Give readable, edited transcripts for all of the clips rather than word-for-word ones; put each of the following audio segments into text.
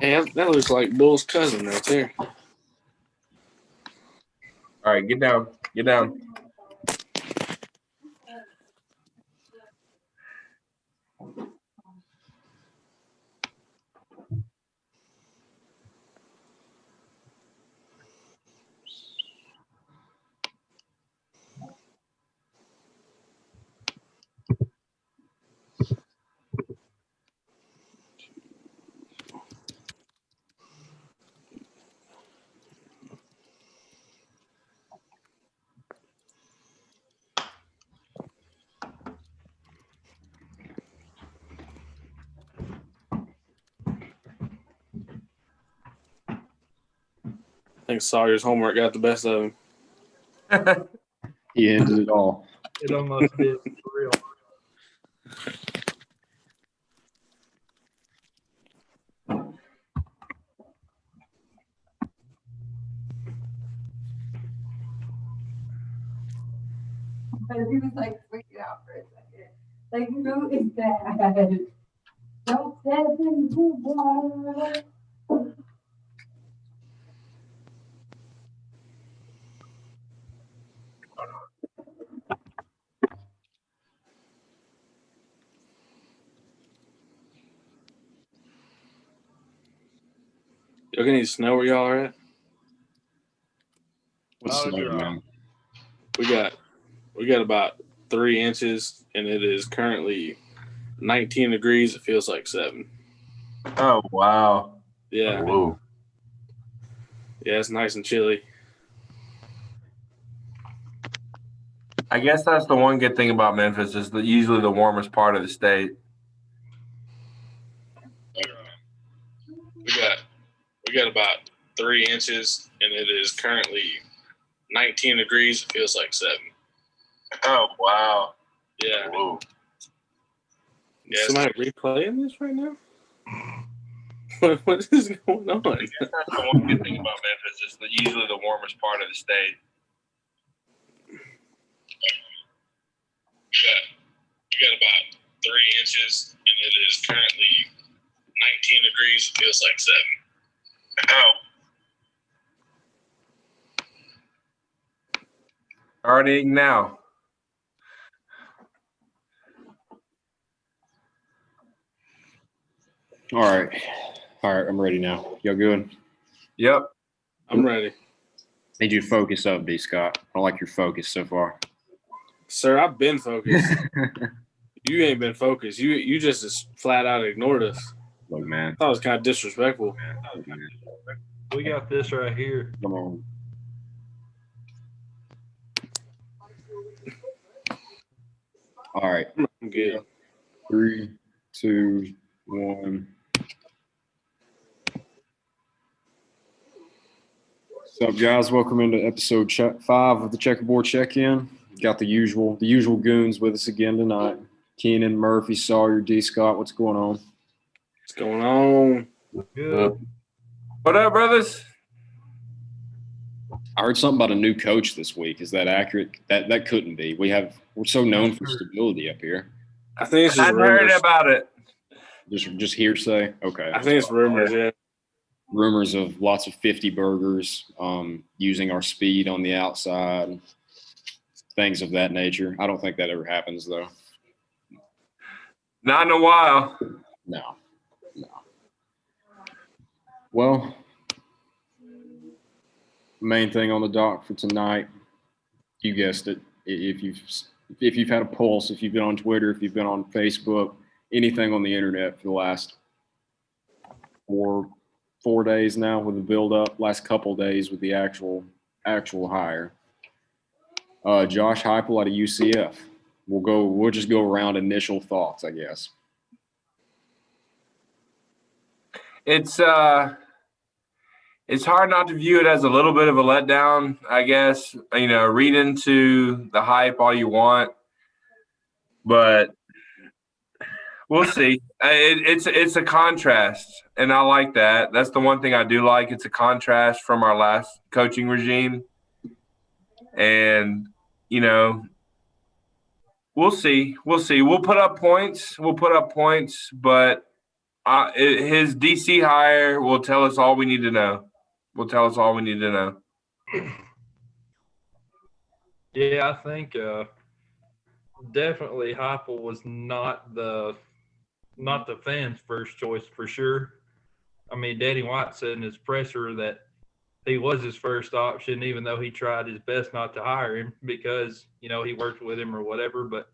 Hey, that looks like Bull's cousin right there. All right, get down. Get down. I think Sawyer's homework got the best of him. He ended it all. It almost did, for real. Because he was like freaking out for a second. Like, who is that? Don't step into water. Y'all get any snow where y'all are at? What's Oh, snow, you're man? We got about 3 inches, and it is currently 19 degrees. It feels like 7. Oh, wow. Yeah, Whoa. yeah, it's nice and chilly. I guess that's the one good thing about Memphis is usually the warmest part of the state. We got about 3 inches, and it is currently 19 degrees. It feels like 7. Oh, wow. Yeah. Whoa. Yeah. Somebody replaying this right now? What is going on? I guess that's the one good thing about Memphis is usually the warmest part of the state. We got about 3 inches, and it is currently 19 degrees. It feels like 7. Oh. Already eating now. All right, I'm ready now. Y'all good? Yep. I'm ready. Need you to focus up, D. Scott. I don't like your focus so far. Sir, I've been focused. You ain't been focused. You just flat out ignored us. Look, man. I thought it was kind of disrespectful. Look, man. We got this right here. Come on. All right. I'm good. 3, 2, 1. What's up, guys? Welcome into episode 5 of the Checkerboard Check-In. Got the usual goons with us again tonight. Keenan, Murphy, Sawyer, D. Scott. What's going on? What's going on? Good. What up, brothers? I heard something about a new coach this week. Is that accurate? That couldn't be. We're so known for stability up here. I think it's just I've heard rumors. about it. Just hearsay. Okay. I think it's rumors. Yeah. Rumors of lots of 50 burgers, using our speed on the outside, things of that nature. I don't think that ever happens, though. Not in a while. No. Well, main thing on the dock for tonight, you guessed it. If you've had a pulse, if you've been on Twitter, if you've been on Facebook, anything on the internet for the last four days now with the build up, last couple days with the actual hire. Josh Heupel out of UCF. We'll just go around initial thoughts, I guess. It's hard not to view it as a little bit of a letdown, I guess. You know, read into the hype all you want, but we'll see. It's a contrast, and I like that. That's the one thing I do like. It's a contrast from our last coaching regime, and you know, we'll see. We'll put up points. But His DC hire will tell us all we need to know. Yeah, I think definitely Heupel was not the fans' first choice for sure. I mean, Danny White said in his presser that he was his first option, even though he tried his best not to hire him because, you know, he worked with him or whatever. But,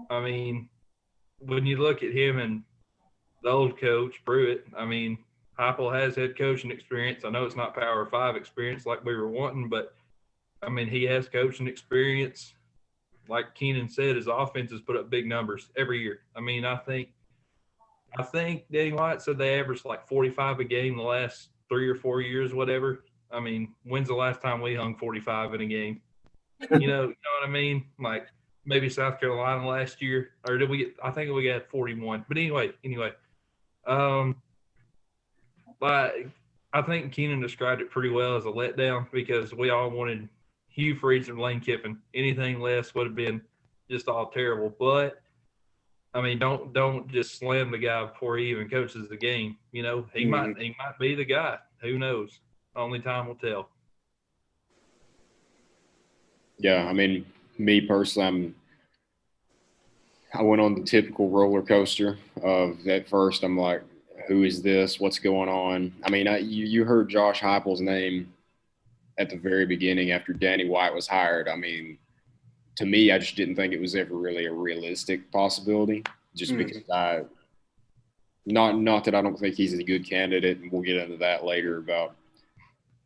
I mean, when you look at him and the old coach, Pruitt, I mean, Heupel has head coaching experience. I know it's not Power 5 experience like we were wanting, but, I mean, he has coaching experience. Like Keenan said, his offenses put up big numbers every year. I mean, I think Danny White said they averaged like 45 a game the last 3 or 4 years, whatever. I mean, when's the last time we hung 45 in a game? You know what I mean? Like maybe South Carolina last year, or did we get? I think we got 41. But anyway, but I think Keenan described it pretty well as a letdown because we all wanted Hugh Freeze and Lane Kiffin. Anything less would have been just all terrible. But I mean, don't just slam the guy before he even coaches the game. You know, he might be the guy. Who knows? Only time will tell. Yeah, I mean, me personally, I went on the typical roller coaster of at first I'm like, who is this? What's going on? I mean, you heard Josh Heupel's name at the very beginning after Danny White was hired. I mean, to me, I just didn't think it was ever really a realistic possibility. Just because not that I don't think he's a good candidate, and we'll get into that later about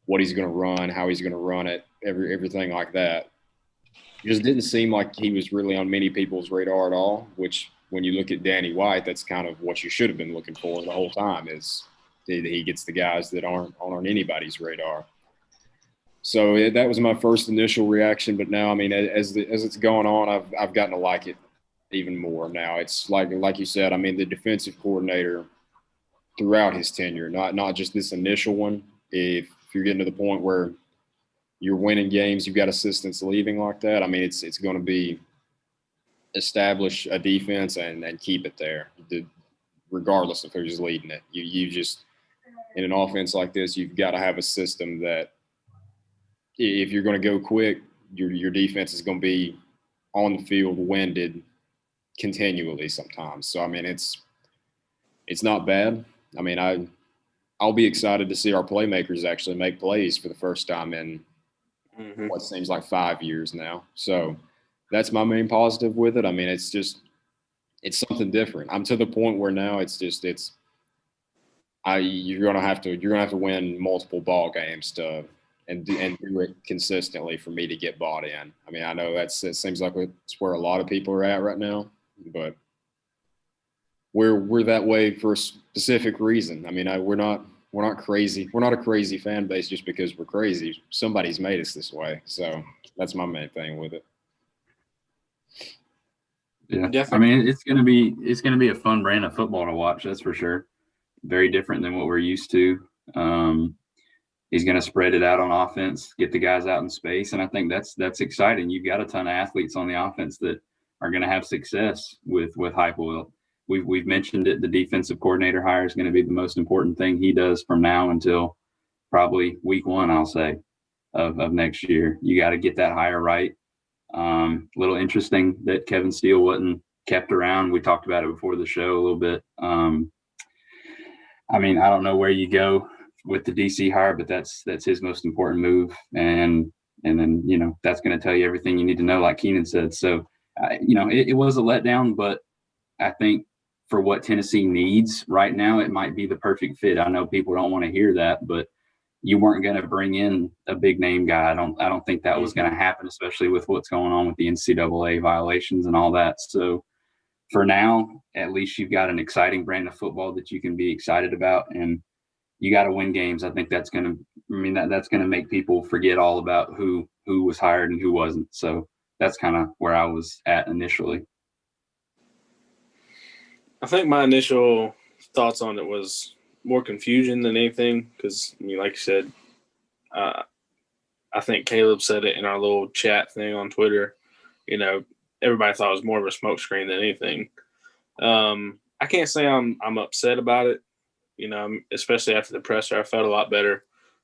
what he's going to run, how he's going to run it, everything like that. It just didn't seem like he was really on many people's radar at all, which when you look at Danny White, that's kind of what you should have been looking for the whole time is he gets the guys that aren't on anybody's radar. So that was my first initial reaction, but now, I mean, as it's going on, I've gotten to like it even more now. It's like you said, I mean, the defensive coordinator throughout his tenure, not just this initial one. If you're getting to the point where you're winning games, you've got assistants leaving like that, I mean, it's going to be establish a defense and keep it there, regardless of who's leading it. You just, in an offense like this, you've got to have a system that if you're going to go quick, your defense is going to be on the field winded continually sometimes. So, I mean, it's not bad. I mean, I'll be excited to see our playmakers actually make plays for the first time in what seems like 5 years now. So that's my main positive with it. I mean, it's something different. I'm to the point where now you're gonna have to win multiple ball games and do it consistently for me to get bought in. I mean, I know it seems like it's where a lot of people are at right now, but we're that way for a specific reason. I mean, we're not crazy. We're not a crazy fan base just because we're crazy. Somebody's made us this way. So that's my main thing with it. Yeah, I mean, it's gonna be a fun brand of football to watch. That's for sure. Very different than what we're used to. He's going to spread it out on offense, get the guys out in space, and I think that's exciting. You've got a ton of athletes on the offense that are going to have success with Heupel. We've mentioned it. The defensive coordinator hire is going to be the most important thing he does from now until probably week 1, I'll say, of next year. You got to get that hire right. A little interesting that Kevin Steele wasn't kept around. We talked about it before the show a little bit. I mean, I don't know where you go with the DC hire, but that's his most important move. And then, you know, that's going to tell you everything you need to know, like Keenan said. So, you know, it was a letdown, but I think for what Tennessee needs right now, it might be the perfect fit. I know people don't want to hear that, but you weren't going to bring in a big name guy. I don't think that was going to happen, especially with what's going on with the NCAA violations and all that. So for now, at least you've got an exciting brand of football that you can be excited about, and you got to win games. I think that's going to make people forget all about who was hired and who wasn't. So that's kind of where I was at initially. I think my initial thoughts on it was more confusion than anything because, I mean, like you said, I think Caleb said it in our little chat thing on Twitter. You know, everybody thought it was more of a smokescreen than anything. I can't say I'm upset about it. You know, especially after the presser, I felt a lot better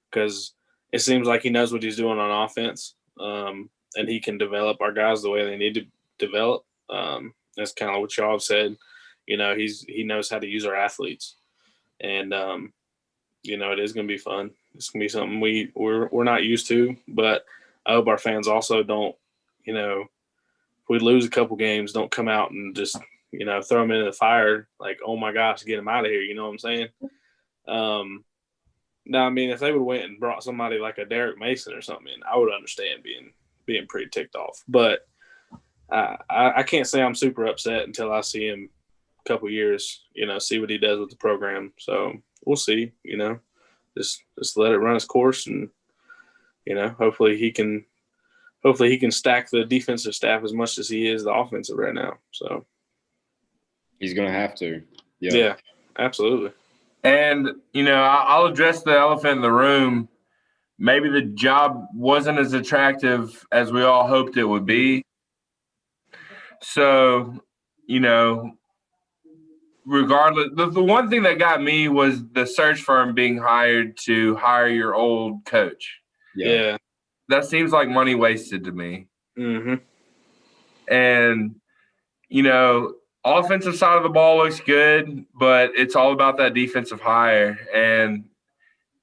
because it seems like he knows what he's doing on offense, and he can develop our guys the way they need to develop. That's kind of what y'all have said. You know, he knows how to use our athletes, and you know, it is going to be fun. It's going to be something we're not used to, but I hope our fans also don't, you know, if we lose a couple games, don't come out and just, you know, throw them into the fire like, oh my gosh, get them out of here. You know what I'm saying? Now, I mean, if they would have went and brought somebody like a Derek Mason or something in, I would understand being pretty ticked off. But I can't say I'm super upset until I see him a couple years, you know, see what he does with the program. So we'll see, you know, just let it run its course, and, you know, hopefully he can stack the defensive staff as much as he is the offensive right now. So He's going to have to. yeah, absolutely. And, you know, I'll address the elephant in the room. Maybe the job wasn't as attractive as we all hoped it would be. So, you know, regardless, the one thing that got me was the search firm being hired to hire your old coach. Yeah. That seems like money wasted to me. Mm-hmm. And, you know, offensive side of the ball looks good, but it's all about that defensive hire. And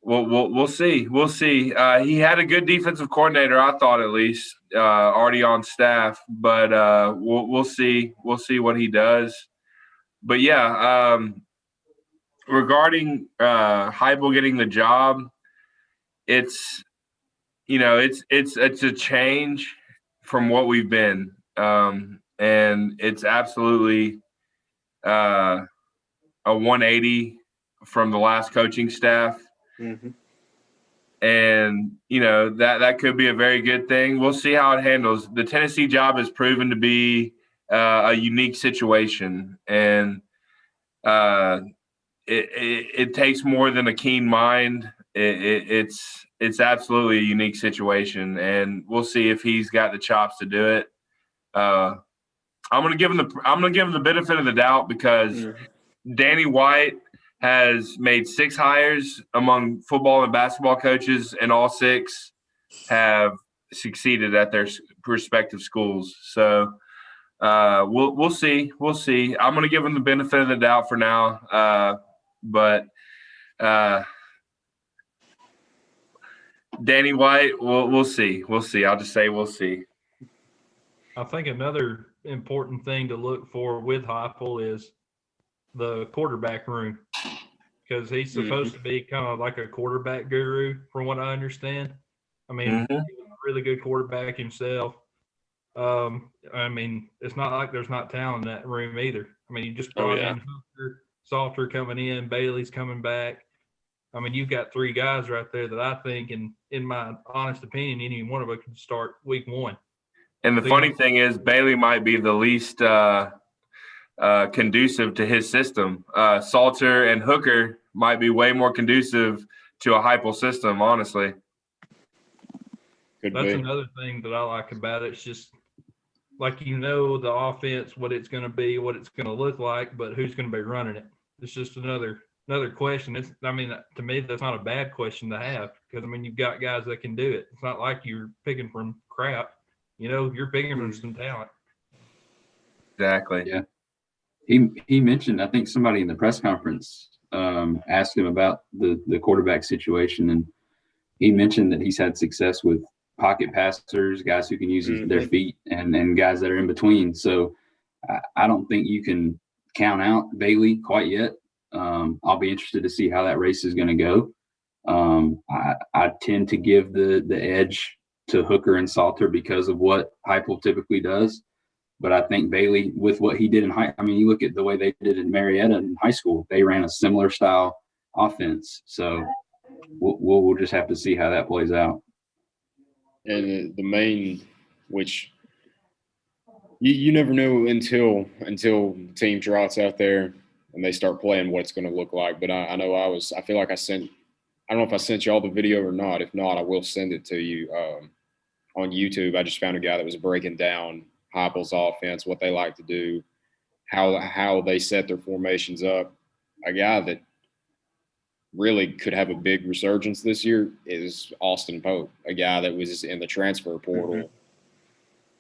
we'll see. We'll see. He had a good defensive coordinator, I thought, at least, already on staff. But we'll see. We'll see what he does. But yeah, regarding Heupel getting the job, it's, you know, it's a change from what we've been, and it's absolutely a 180 from the last coaching staff. Mm-hmm. And, you know, that could be a very good thing. We'll see how it handles. The Tennessee job has proven to be a unique situation, and it takes more than a keen mind. It's absolutely a unique situation, and we'll see if he's got the chops to do it. I'm gonna give him the benefit of the doubt because Danny White has made 6 hires among football and basketball coaches, and all 6 have succeeded at their respective schools. So we'll see. We'll see. I'm gonna give him the benefit of the doubt for now, but Danny White, we'll see. We'll see. I'll just say we'll see. I think another important thing to look for with Heupel is the quarterback room, because he's supposed to be kind of like a quarterback guru, from what I understand. I mean, he's a really good quarterback himself. I mean, it's not like there's not talent in that room either. I mean, you just brought in Hooker, Salter coming in, Bailey's coming back. I mean, you've got 3 guys right there that I think, in my honest opinion, any one of them could start week 1. And the funny thing is, Bailey might be the least conducive to his system. Salter and Hooker might be way more conducive to a Heupel system, honestly. That's another thing that I like about it. It's just like, you know, the offense, what it's going to be, what it's going to look like, but who's going to be running it? It's just another question. I mean, to me, that's not a bad question to have, because, I mean, you've got guys that can do it. It's not like you're picking from crap. You know, you're picking from some talent. Exactly. Yeah. He mentioned, I think somebody in the press conference asked him about the quarterback situation, and he mentioned that he's had success with pocket passers, guys who can use their feet, and guys that are in between. So I don't think you can count out Bailey quite yet. I'll be interested to see how that race is going to go. I tend to give the edge to Hooker and Salter because of what Heupel typically does. But I think Bailey, with what he did you look at the way they did in Marietta in high school, they ran a similar style offense. So we'll just have to see how that plays out. And the main, which you never know until the team trots out there and they start playing what it's going to look like. But I know I feel like I don't know if I sent you all the video or not. If not, I will send it to you on YouTube. I just found a guy that was breaking down Heupel's offense, what they like to do. how they set their formations up. A guy that really could have a big resurgence this year is Austin Pope, a guy that was in the transfer portal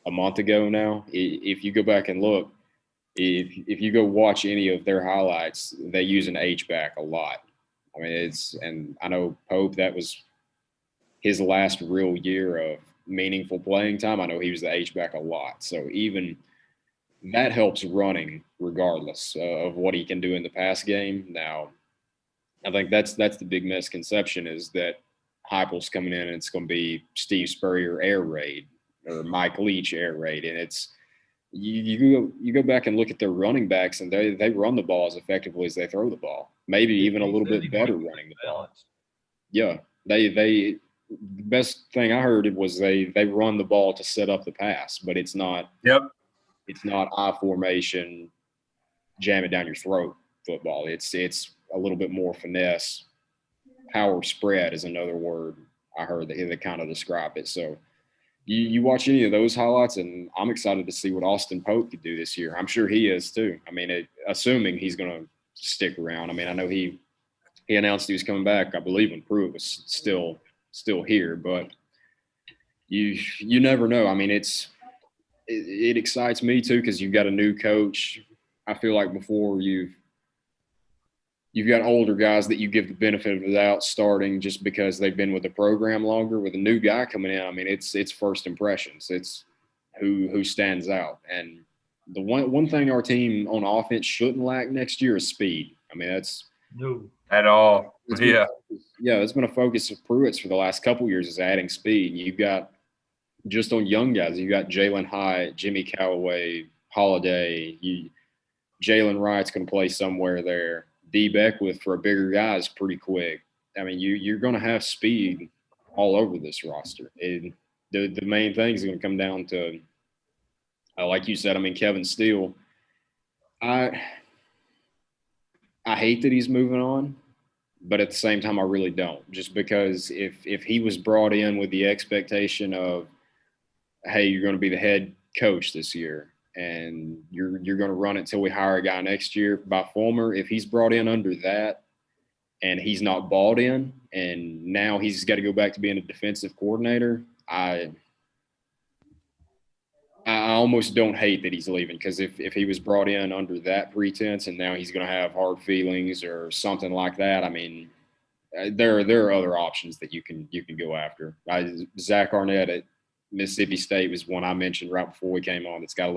a month ago now. If you go back and look, if you go watch any of their highlights, they use an H-back a lot. I mean, and I know Pope, that was his last real year of meaningful playing time. I know he was the H-back a lot. So even that helps running regardless of what he can do in the pass game. Now, I think that's the big misconception is that Heupel's coming in and it's going to be Steve Spurrier air raid or Mike Leach air raid. And it's, you go back and look at their running backs and they run the ball as effectively as they throw the ball. Maybe even a little bit better running the ball. Yeah, the best thing I heard was they run the ball to set up the pass, but it's not. Yep. It's not I formation, jam it down your throat football. It's a little bit more finesse. Power spread is another word I heard that kind of describe it. So you watch any of those highlights, and I'm excited to see what Austin Pope could do this year. I'm sure he is too. I mean, assuming he's going to stick around. I mean, I know he announced he was coming back, I believe, when Pruitt was still here, but you never know. I mean, it excites me too because you've got a new coach. I feel like before you've got older guys that you give the benefit of the doubt starting just because they've been with the program longer. With a new guy coming in, I mean, it's first impressions. It's who stands out. And the one thing our team on offense shouldn't lack next year is speed. I mean, that's no at all. Yeah. It's been a focus of Pruitt's for the last couple of years is adding speed. You've got just on young guys, you got Jalen Hyatt, Jimmy Callaway, Holiday. Jalen Wright's going to play somewhere there. D. Beckwith for a bigger guy is pretty quick. I mean, you're going to have speed all over this roster. And the main thing is going to come down to, like you said, I mean, Kevin Steele. I hate that he's moving on, but at the same time, I really don't. Just because if he was brought in with the expectation of, hey, you're going to be the head coach this year, and you're going to run it until we hire a guy next year by Fulmer. If he's brought in under that and he's not bought in and now he's got to go back to being a defensive coordinator, I almost don't hate that he's leaving because if he was brought in under that pretense and now he's going to have hard feelings or something like that, I mean, there are other options that you can go after. Zach Arnett at Mississippi State was one I mentioned right before we came on. That's got a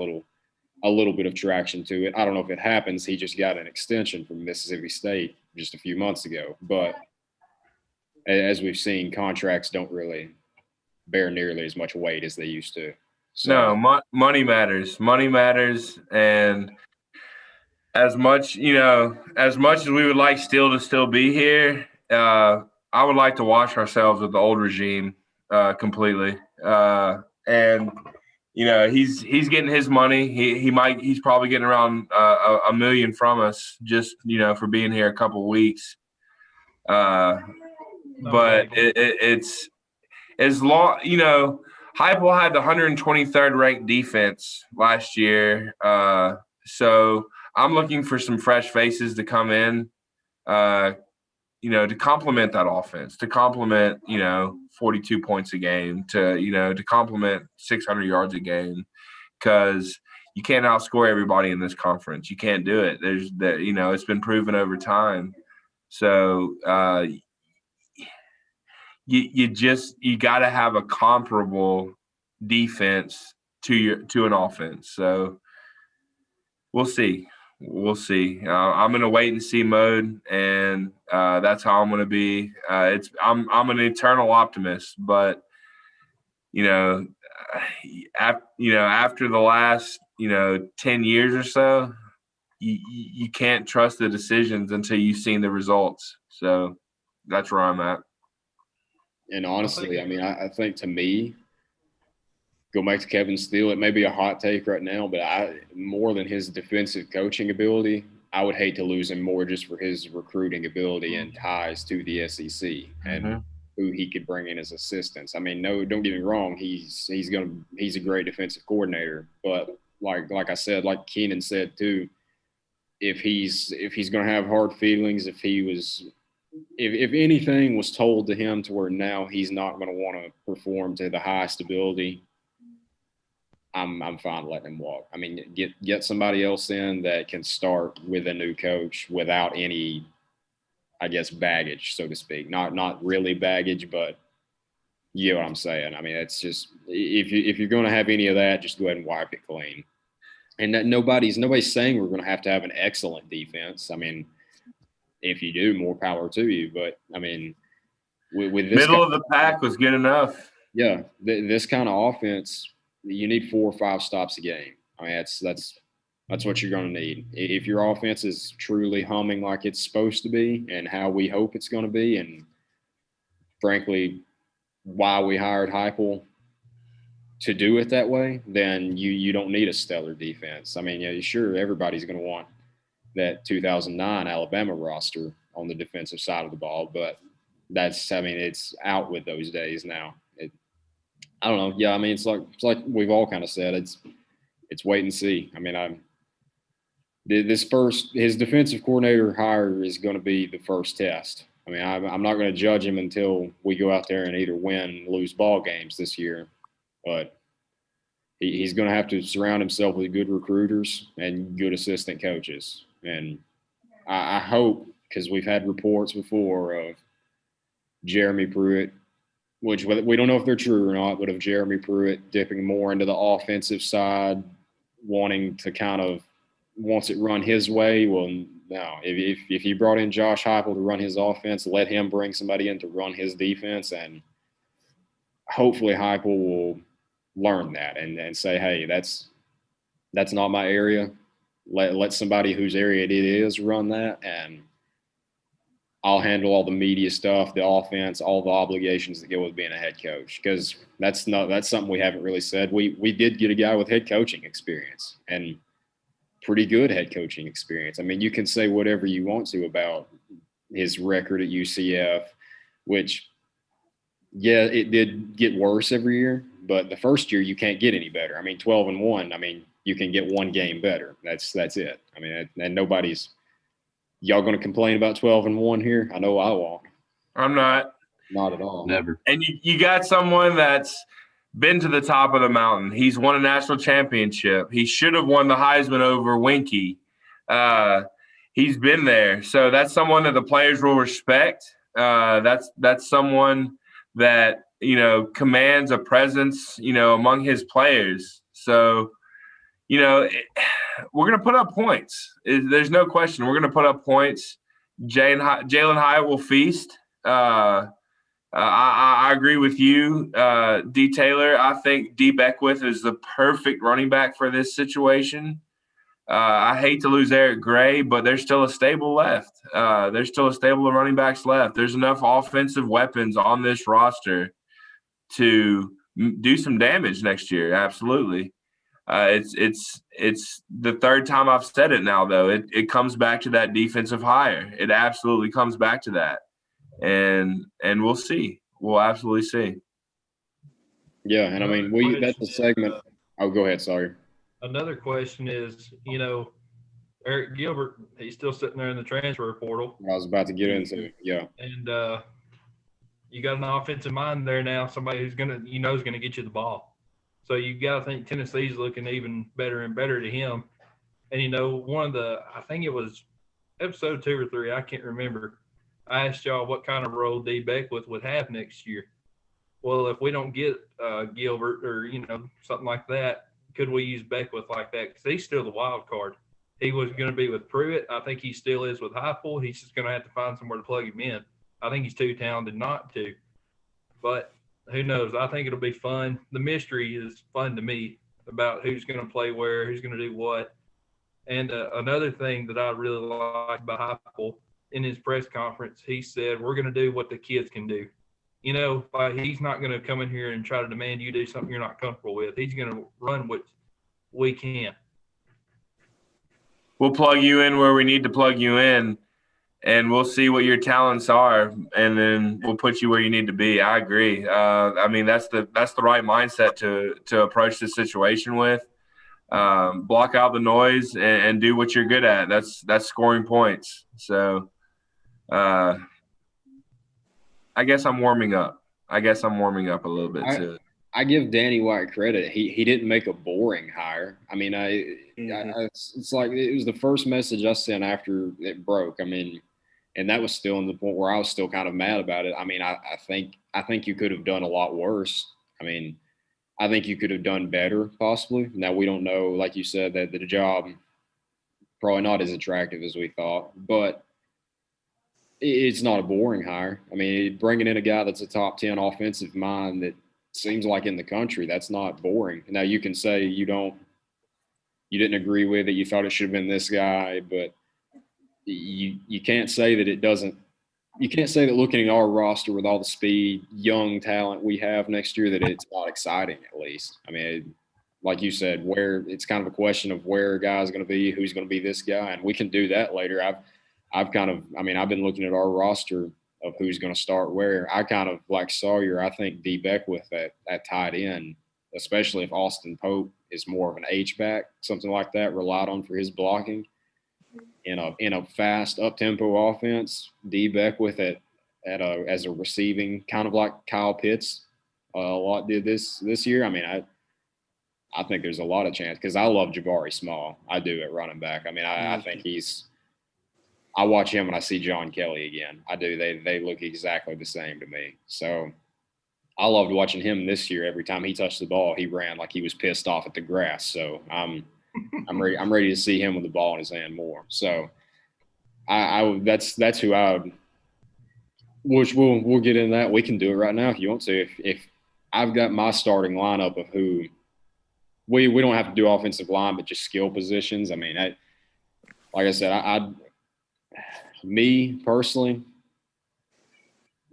little bit of traction to it. I don't know if it happens. He just got an extension from Mississippi State just a few months ago. But as we've seen, contracts don't really bear nearly as much weight as they used to. So, no, money matters. Money matters, and as much as we would like Steele to still be here, I would like to wash ourselves with the old regime completely. And he's getting his money. He's probably getting around $1 million from us just for being here a couple of weeks. But it's as long Heupel had the 123rd ranked defense last year. So I'm looking for some fresh faces to come in, to complement that offense, to complement, 42 points a game, to complement 600 yards a game, because you can't outscore everybody in this conference. You can't do it. It's been proven over time. So you got to have a comparable defense to an offense. So we'll see. I'm in a wait and see mode, and that's how I'm going to be. I'm an eternal optimist, but after the last 10 years or so, you can't trust the decisions until you've seen the results. So that's where I'm at. And honestly, I mean, I think to me, go back to Kevin Steele, it may be a hot take right now, but more than his defensive coaching ability, I would hate to lose him more just for his recruiting ability and ties to the SEC and who he could bring in as assistants. I mean, no, don't get me wrong, he's a great defensive coordinator, but like I said, like Keenan said too, if he's going to have hard feelings, if anything was told to him to where now he's not going to want to perform to the highest ability, I'm fine letting him walk. I mean, get somebody else in that can start with a new coach without any, I guess, baggage, so to speak. Not really baggage, but you know what I'm saying. I mean, it's just if you're going to have any of that, just go ahead and wipe it clean. And that nobody's saying we're going to have an excellent defense. I mean, if you do, more power to you. But I mean, with this middle of the pack was good enough. Yeah, this kind of offense, you need 4 or 5 stops a game. I mean, that's what you're going to need. If your offense is truly humming like it's supposed to be and how we hope it's going to be, and frankly, why we hired Heupel to do it that way, then you don't need a stellar defense. I mean, yeah, sure, everybody's going to want that 2009 Alabama roster on the defensive side of the ball, but it's out with those days now. I don't know. Yeah, I mean, it's like we've all kind of said, it's wait and see. I mean, his defensive coordinator hire is going to be the first test. I mean, I'm not going to judge him until we go out there and either win or lose ball games this year. But he's going to have to surround himself with good recruiters and good assistant coaches. And I hope, because we've had reports before of Jeremy Pruitt, which we don't know if they're true or not, but of Jeremy Pruitt dipping more into the offensive side, wanting to wants it run his way. Well, no, if he brought in Josh Heupel to run his offense, let him bring somebody in to run his defense, and hopefully Heupel will learn that and say, hey, that's not my area. Let somebody whose area it is run that, and I'll handle all the media stuff, the offense, all the obligations that go with being a head coach. Because that's something we haven't really said. We did get a guy with head coaching experience and pretty good head coaching experience. I mean, you can say whatever you want to about his record at UCF, which, yeah, it did get worse every year. But the first year you can't get any better. I mean, 12-1. I mean, you can get one game better. That's it. I mean, and nobody's. Y'all going to complain about 12-1 here? I know I won't. I'm not. Not at all. Never. And you got someone that's been to the top of the mountain. He's won a national championship. He should have won the Heisman over Winky. He's been there. So that's someone that the players will respect. That's someone that, commands a presence, among his players. So, we're going to put up points. There's no question. We're going to put up points. Jalen Hyatt will feast. I agree with you, D. Taylor. I think D. Beckwith is the perfect running back for this situation. I hate to lose Eric Gray, but there's still a stable left. There's still a stable of running backs left. There's enough offensive weapons on this roster to do some damage next year. Absolutely. It's the third time I've said it now, though. It comes back to that defensive hire. It absolutely comes back to that. And we'll see. We'll absolutely see. Yeah, and I mean, that's a segment. Oh, go ahead. Sorry. Another question is, Eric Gilbert, he's still sitting there in the transfer portal. I was about to get into it. Yeah. And you got an offensive mind there now, somebody who's going to get you the ball. So you got to think Tennessee's looking even better and better to him. And, I think it was episode 2 or 3, I can't remember. I asked y'all what kind of role D. Beckwith would have next year. Well, if we don't get Gilbert or, something like that, could we use Beckwith like that? Because he's still the wild card. He was going to be with Pruitt. I think he still is with Heupel. He's just going to have to find somewhere to plug him in. I think he's too talented not to. But who knows? I think it'll be fun. The mystery is fun to me about who's going to play where, who's going to do what. And another thing that I really like about Heupel, in his press conference, he said, we're going to do what the kids can do. He's not going to come in here and try to demand you do something you're not comfortable with. He's going to run what we can. We'll plug you in where we need to plug you in, and we'll see what your talents are, and then we'll put you where you need to be. I agree. That's the right mindset to approach the situation with. block out the noise and do what you're good at. That's scoring points. So I guess I'm warming up. I guess I'm warming up a little bit to it. I give Danny White credit. He didn't make a boring hire. I mean, it's like it was the first message I sent after it broke. I mean, and that was still in the point where I was still kind of mad about it. I mean, I think you could have done a lot worse. I mean, I think you could have done better possibly. Now we don't know, like you said, that the job probably not as attractive as we thought, but it's not a boring hire. I mean, bringing in a guy that's a top 10 offensive mind that seems like in the country, that's not boring. Now you can say you didn't agree with it, you thought it should have been this guy, but you can't say that it doesn't. You can't say that looking at our roster with all the speed, young talent we have next year, that it's not exciting. At least, I mean, like you said, where it's kind of a question of where a guy's going to be, who's going to be this guy, and we can do that later. I've been looking at our roster of who's going to start where. I kind of like Sawyer. I think D Beckwith at tight end, especially if Austin Pope is more of an H-back, something like that, relied on for his blocking. In a fast up-tempo offense, D Beckwith as a receiving, kind of like Kyle Pitts a lot did this year. I mean, I think there's a lot of chance because I love Jabari Small. I do at running back. I mean, I think I watch him and I see John Kelly again. I do. They look exactly the same to me. So I loved watching him this year. Every time he touched the ball, he ran like he was pissed off at the grass. So I'm ready to see him with the ball in his hand more. So that's who I would. Which we'll get into that. We can do it right now if you want to. If I've got my starting lineup of who we don't have to do offensive line, but just skill positions. I mean, like I said, me personally,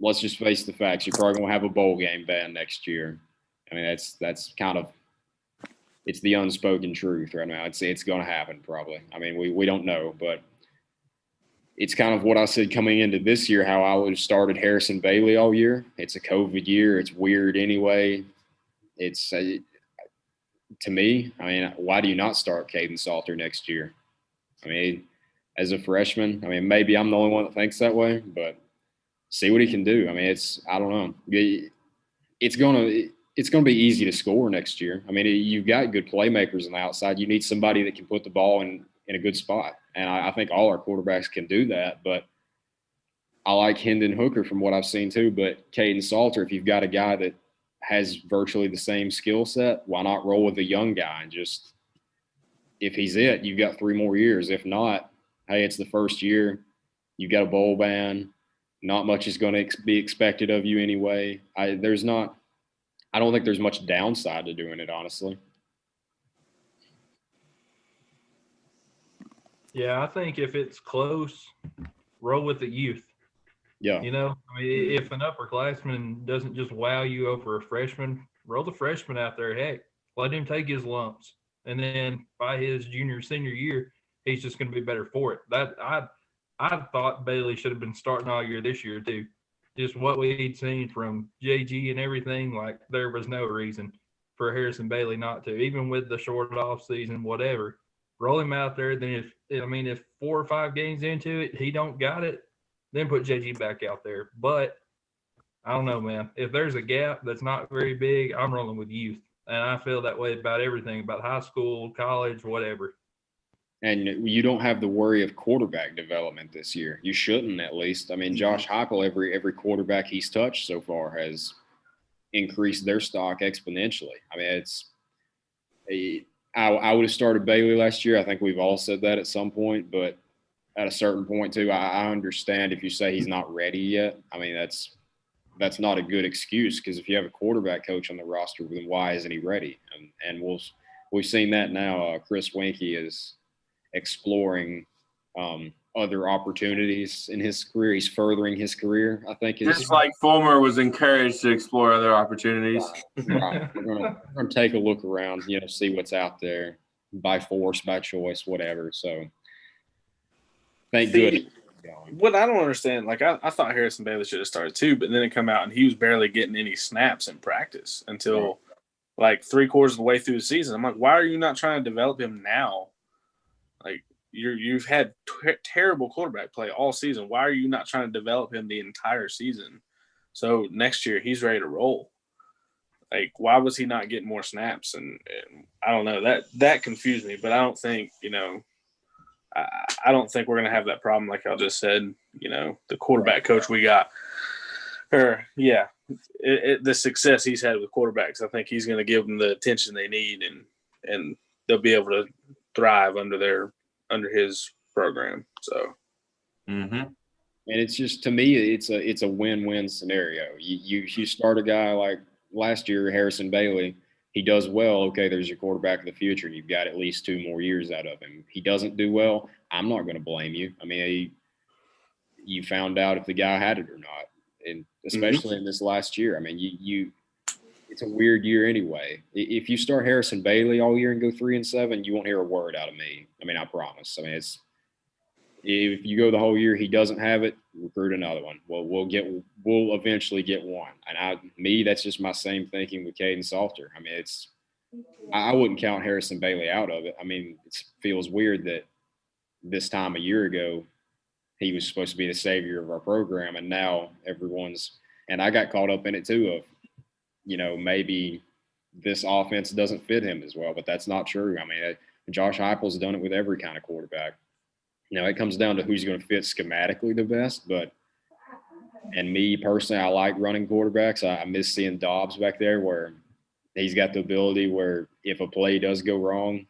let's just face the facts. You're probably going to have a bowl game ban next year. I mean, that's kind of it's the unspoken truth right now. It's going to happen probably. I mean, we don't know, but it's kind of what I said coming into this year, how I would have started Harrison Bailey all year. It's a COVID year. It's weird anyway. It's to me, I mean, why do you not start Caden Salter next year? I mean, as a freshman, I mean, maybe I'm the only one that thinks that way, but see what he can do. I mean, I don't know. It's going to be easy to score next year. I mean, you've got good playmakers on the outside. You need somebody that can put the ball in a good spot. And I think all our quarterbacks can do that, but I like Hendon Hooker from what I've seen too. But Caden Salter, if you've got a guy that has virtually the same skill set, why not roll with a young guy and just if he's it, you've got 3 more years. If not, hey, it's the first year. You've got a bowl ban. Not much is going to be expected of you anyway. I don't think there's much downside to doing it, honestly. Yeah, I think if it's close, roll with the youth. Yeah. You know, I mean, if an upperclassman doesn't just wow you over a freshman, roll the freshman out there. Heck, let him take his lumps. And then by his senior year, he's just going to be better for it. I thought Bailey should have been starting all year this year too. Just what we'd seen from JG and everything, like there was no reason for Harrison Bailey not to, even with the short off season, whatever. Roll him out there. Then if 4 or 5 games into it, he don't got it, then put JG back out there. But I don't know, man. If there's a gap that's not very big, I'm rolling with youth. And I feel that way about everything, about high school, college, whatever. And you don't have the worry of quarterback development this year. You shouldn't, at least. I mean, Josh Heupel, every quarterback he's touched so far has increased their stock exponentially. I mean, I would have started Bailey last year. I think we've all said that at some point, but at a certain point too, I understand if you say he's not ready yet. I mean, that's not a good excuse because if you have a quarterback coach on the roster, then why isn't he ready? And we've seen that now. Chris Weinke is exploring other opportunities in his career. He's furthering his career, I think. Just like Fulmer was encouraged to explore other opportunities. Right. We're gonna take a look around, see what's out there by force, by choice, whatever. So thank goodness. What I don't understand, like I thought Harrison Bailey should have started too, but then it come out and he was barely getting any snaps in practice until like 3/4 of the way through the season. I'm like, why are you not trying to develop him now? Like you've had terrible quarterback play all season. Why are you not trying to develop him the entire season? So next year he's ready to roll. Like, why was he not getting more snaps? And I don't know, that confused me, but I don't think, I don't think we're going to have that problem. Like I just said, the quarterback coach we got, the success he's had with quarterbacks, I think he's going to give them the attention they need, and they'll be able to thrive under his program. So, and it's just, to me, it's a win-win scenario. You start a guy like last year, Harrison Bailey. He does well. Okay, there's your quarterback of the future. You've got at least 2 more years out of him. He doesn't do well, I'm not going to blame you. I mean, you found out if the guy had it or not, and especially in this last year. I mean, it's a weird year anyway. If you start Harrison Bailey all year and go 3-7, you won't hear a word out of me. I mean, I promise. I mean, if you go the whole year, he doesn't have it, recruit another one. Well, we'll eventually get one. And that's just my same thinking with Kaidon Salter. I mean, I wouldn't count Harrison Bailey out of it. I mean, it feels weird that this time a year ago, he was supposed to be the savior of our program, and now and I got caught up in it too of, maybe this offense doesn't fit him as well, but that's not true. I mean, Josh Heupel's done it with every kind of quarterback. It comes down to who's going to fit schematically the best, and me personally, I like running quarterbacks. I miss seeing Dobbs back there where he's got the ability where if a play does go wrong,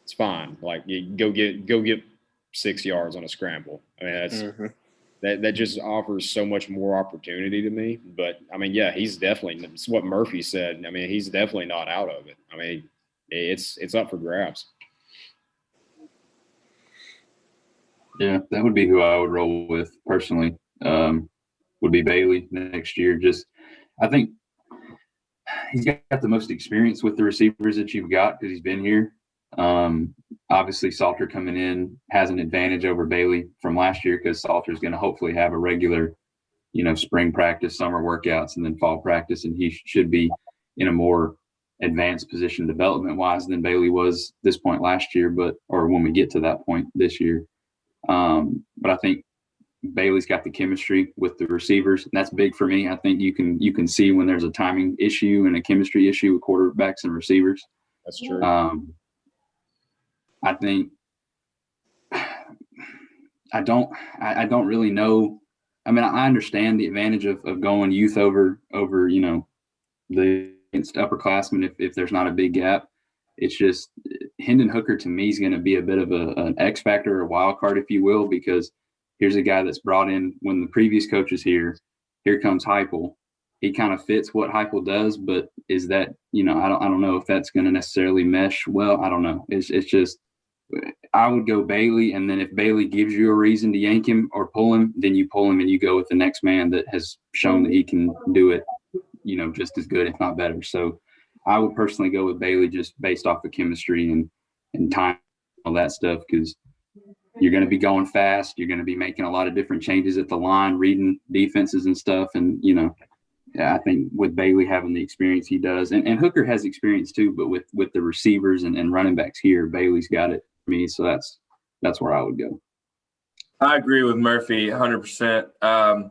it's fine. Like, you go get 6 yards on a scramble. I mean, that just offers so much more opportunity to me. But I mean, yeah, he's definitely, it's what Murphy said. I mean, he's definitely not out of it. I mean, it's up for grabs. Yeah, that would be who I would roll with personally. Would be Bailey next year. I think he's got the most experience with the receivers that you've got because he's been here. Obviously, Salter coming in has an advantage over Bailey from last year because Salter's going to hopefully have a regular, spring practice, summer workouts, and then fall practice, and he should be in a more advanced position development-wise than Bailey was this point last year, or when we get to that point this year. But I think Bailey's got the chemistry with the receivers, and that's big for me. I think you can see when there's a timing issue and a chemistry issue with quarterbacks and receivers. That's true. I think I don't really know. I mean, I understand the advantage of going youth over the upperclassmen if there's not a big gap. It's just Hendon Hooker to me is going to be a bit of an X factor or a wild card, if you will, because here's a guy that's brought in when the previous coach is here. Here comes Heupel. He kind of fits what Heupel does, but is that I don't know if that's going to necessarily mesh well. I don't know. It's just I would go Bailey, and then if Bailey gives you a reason to yank him or pull him, then you pull him and you go with the next man that has shown that he can do it, just as good, if not better. So I would personally go with Bailey just based off the chemistry and time, all that stuff, because you're going to be going fast. You're going to be making a lot of different changes at the line, reading defenses and stuff. And, I think with Bailey having the experience he does, and Hooker has experience too, but with the receivers and running backs here, Bailey's got it for me. So that's where I would go. I agree with Murphy 100%.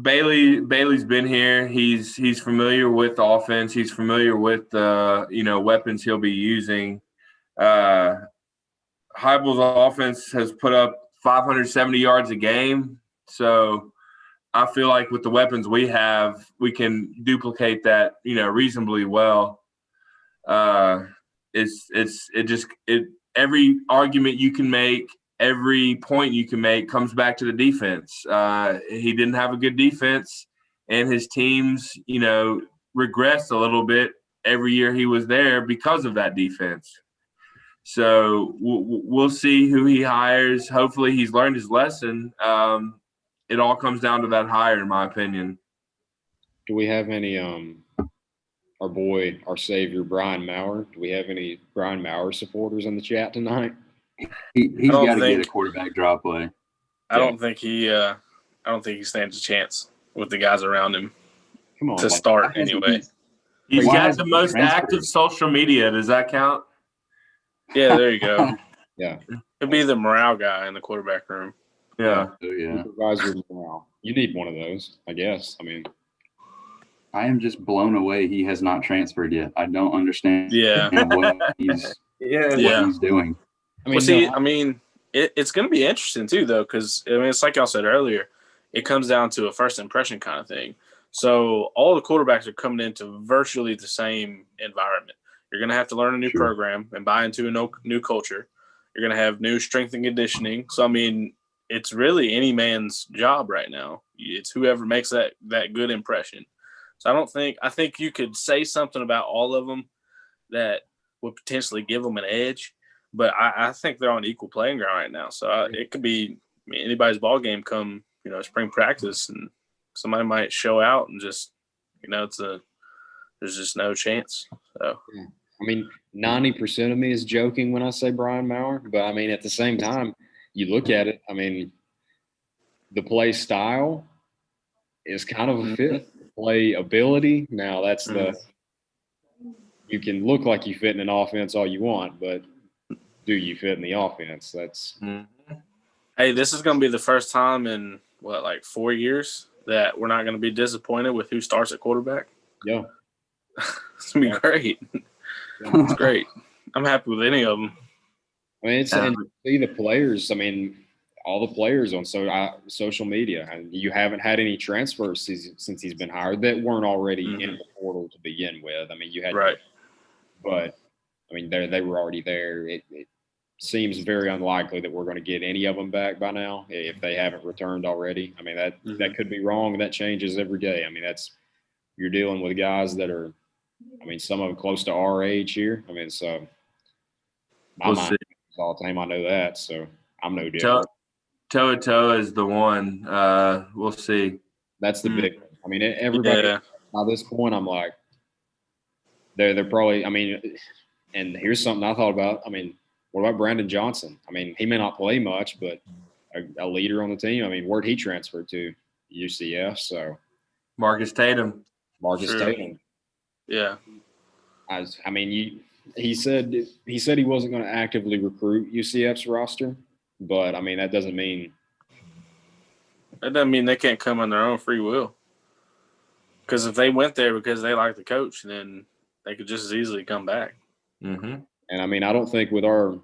Bailey's been here. He's familiar with the offense. He's familiar with the weapons he'll be using. Heupel's offense has put up 570 yards a game. So I feel like with the weapons we have, we can duplicate that, reasonably well. Every argument you can make, every point you can make comes back to the defense. He didn't have a good defense, and his teams, regressed a little bit every year he was there because of that defense. So we'll see who he hires. Hopefully he's learned his lesson. It all comes down to that hire, in my opinion. Do we have any our savior, Brian Maurer? Do we have any Brian Maurer supporters in the chat tonight? He's got to get a quarterback drop play. I don't think he stands a chance with the guys around him. Come on. to like, start anyway. He's Why got hasn't the he most transferred? active social media. Does that count? Yeah, there you go. Yeah. He'll be the morale guy in the quarterback room. Yeah. Oh, yeah. Supervisor morale. You need one of those, I guess. I mean, I am just blown away he has not transferred yet. I don't understand Yeah. what he's Yeah. Yeah. doing. I mean, Well, see, no, I mean, it's going to be interesting too, though, because I mean, it's like y'all said earlier, it comes down to a first impression kind of thing. So all the quarterbacks are coming into virtually the same environment. You're going to have to learn a new Sure. program and buy into a new culture. You're going to have new strength and conditioning. So I mean, it's really any man's job right now. It's whoever makes that good impression. So I think you could say something about all of them that would potentially give them an edge. But I think they're on equal playing ground right now. So it could be anybody's ball game come, spring practice, and somebody might show out and just, there's just no chance. So I mean, 90% of me is joking when I say Brian Maurer, but I mean, at the same time, you look at it, I mean, the play style is kind of a fit. Play ability, now that's you can look like you fit in an offense all you want, but do you fit in the offense? That's hey, this is going to be the first time in 4 years that we're not going to be disappointed with who starts at quarterback. yeah. It's going to be great. It's great. I'm happy with any of them. I mean, and you see the players. I mean, all the players on social media, and you haven't had any transfers since he's been hired that weren't already in the portal to begin with. I mean, you had Right. but I mean, they were already there. It seems very unlikely that we're going to get any of them back by now if they haven't returned already. I mean, that could be wrong. That changes every day. I mean, you're dealing with guys that are, I mean, some of them close to our age here. I mean, so my We'll mind see. is all the time. I know that, so I'm no different. Toe is the one. We'll see. That's the big. I mean, everybody Yeah. by this point, I'm like, they're probably. I mean, and here's something I thought about. I mean, what about Brandon Johnson? I mean, he may not play much, but a leader on the team. I mean, where'd he transfer to? UCF. So Marcus Tatum. Marcus Sure. Tatum. Yeah. I mean, he said he wasn't going to actively recruit UCF's roster, but I mean that doesn't mean they can't come on their own free will. Because if they went there because they like the coach, then they could just as easily come back. Mm-hmm. And I mean, I don't think with our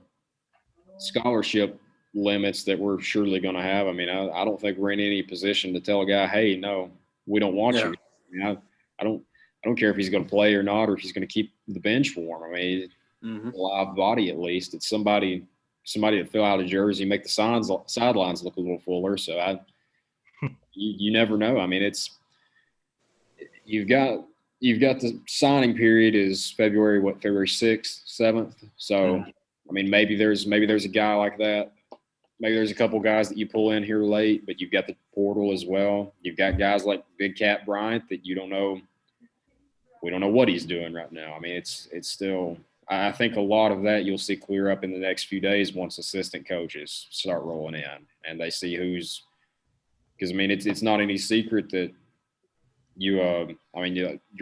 scholarship limits that we're surely going to have, I mean, I don't think we're in any position to tell a guy, hey, no, we don't want you. I mean, I don't care if he's going to play or not, or if he's going to keep the bench for him. I mean, a live body at least. It's somebody to fill out a jersey, make the sidelines look a little fuller. So you never know. I mean, you've got the signing period is February 6th, 7th. So I mean, maybe there's a guy like that. Maybe there's a couple guys that you pull in here late, but you've got the portal as well. You've got guys like Big Cat Bryant that you don't know. We don't know what he's doing right now. I mean, it's still. I think a lot of that you'll see clear up in the next few days once assistant coaches start rolling in and they see who's. Because I mean, it's not any secret that you're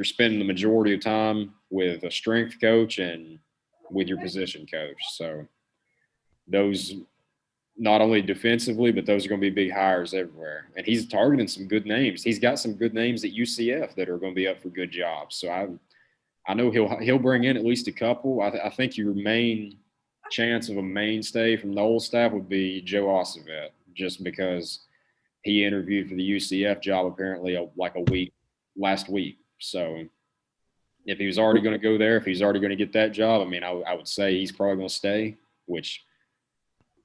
spending the majority of time with a strength coach and with your position coach. So those. Not only defensively, but those are going to be big hires everywhere. And he's targeting some good names. He's got some good names at UCF that are going to be up for good jobs. So I know he'll bring in at least a couple. I think your main chance of a mainstay from the old staff would be Joe Ossovet, just because he interviewed for the UCF job apparently last week. So if he was already going to go there, if he's already going to get that job, I mean, I would say he's probably going to stay, which –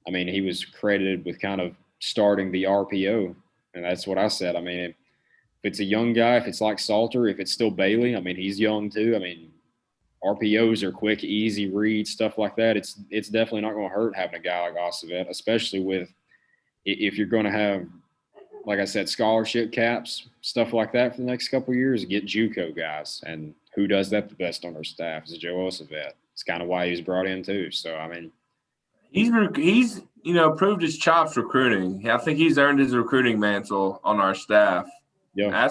I mean, he was credited with kind of starting the RPO, and that's what I said. I mean, if it's a young guy, if it's like Salter, if it's still Bailey, I mean, he's young too. I mean, RPOs are quick, easy reads, stuff like that. It's definitely not going to hurt having a guy like Ossovet, especially with if you're going to have, like I said, scholarship caps, stuff like that for the next couple of years. Get JUCO guys, and who does that the best on our staff is Joe Ossovet. It's kind of why he was brought in too. So I mean. He's proved his chops recruiting. I think he's earned his recruiting mantle on our staff. Yeah.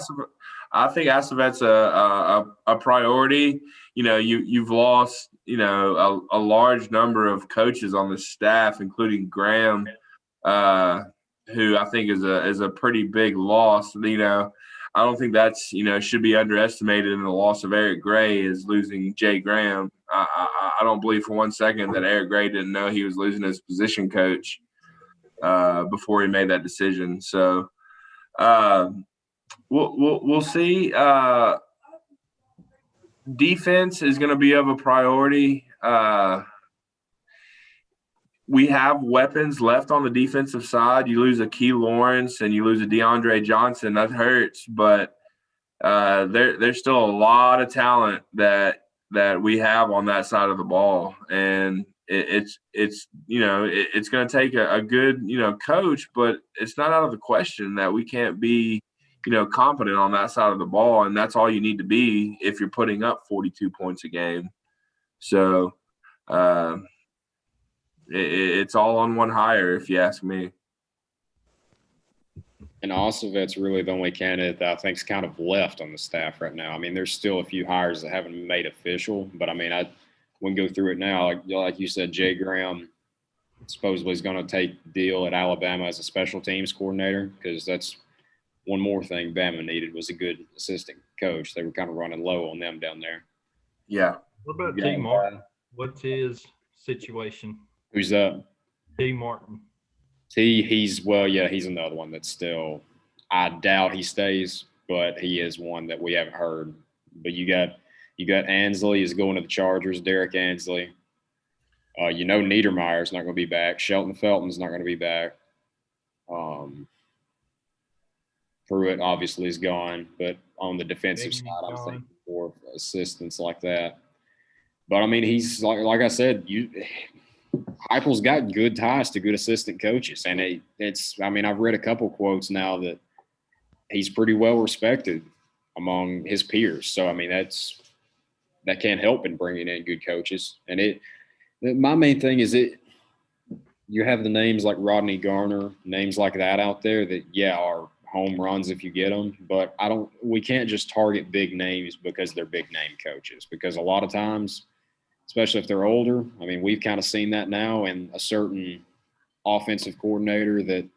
I think Acevet's a priority. You know, you've lost, you know, a large number of coaches on the staff, including Graham, who I think is a pretty big loss. You know, I don't think that's, you know, should be underestimated in the loss of Eric Gray is losing Jay Graham. I don't believe for one second that Eric Gray didn't know he was losing his position coach before he made that decision. So we'll see. Defense is going to be of a priority. We have weapons left on the defensive side. You lose a Key Lawrence and you lose a DeAndre Johnson. That hurts, but there's still a lot of talent that we have on that side of the ball, and it's you know, it's going to take a good, you know, coach, but it's not out of the question that we can't be, you know, competent on that side of the ball, and that's all you need to be if you're putting up 42 points a game. So it's all on one hire, if you ask me. And Acevet's really the only candidate that I think's kind of left on the staff right now. I mean, there's still a few hires that haven't been made official, but I mean, we can go through it now. Like you said, Jay Graham supposedly is going to take the deal at Alabama as a special teams coordinator, because that's one more thing Bama needed was a good assistant coach. They were kind of running low on them down there. Yeah. What about T. Martin? What's his situation? Who's that? T. Martin. He's another one that's still, I doubt he stays, but he is one that we haven't heard. But you got Ansley is going to the Chargers, Derek Ansley. You know, Niedermeyer's not going to be back. Shelton Felton's not going to be back. Pruitt obviously is gone, but on the defensive side, I'm thinking more assistants like that. But I mean, he's like I said, Heupel's got good ties to good assistant coaches, and I mean, I've read a couple quotes now that he's pretty well respected among his peers. So I mean, that can't help in bringing in good coaches. And my main thing is you have the names like Rodney Garner, names like that out there that are home runs if you get them, but we can't just target big names because they're big name coaches, because a lot of times, especially if they're older, I mean, we've kind of seen that now in a certain offensive coordinator that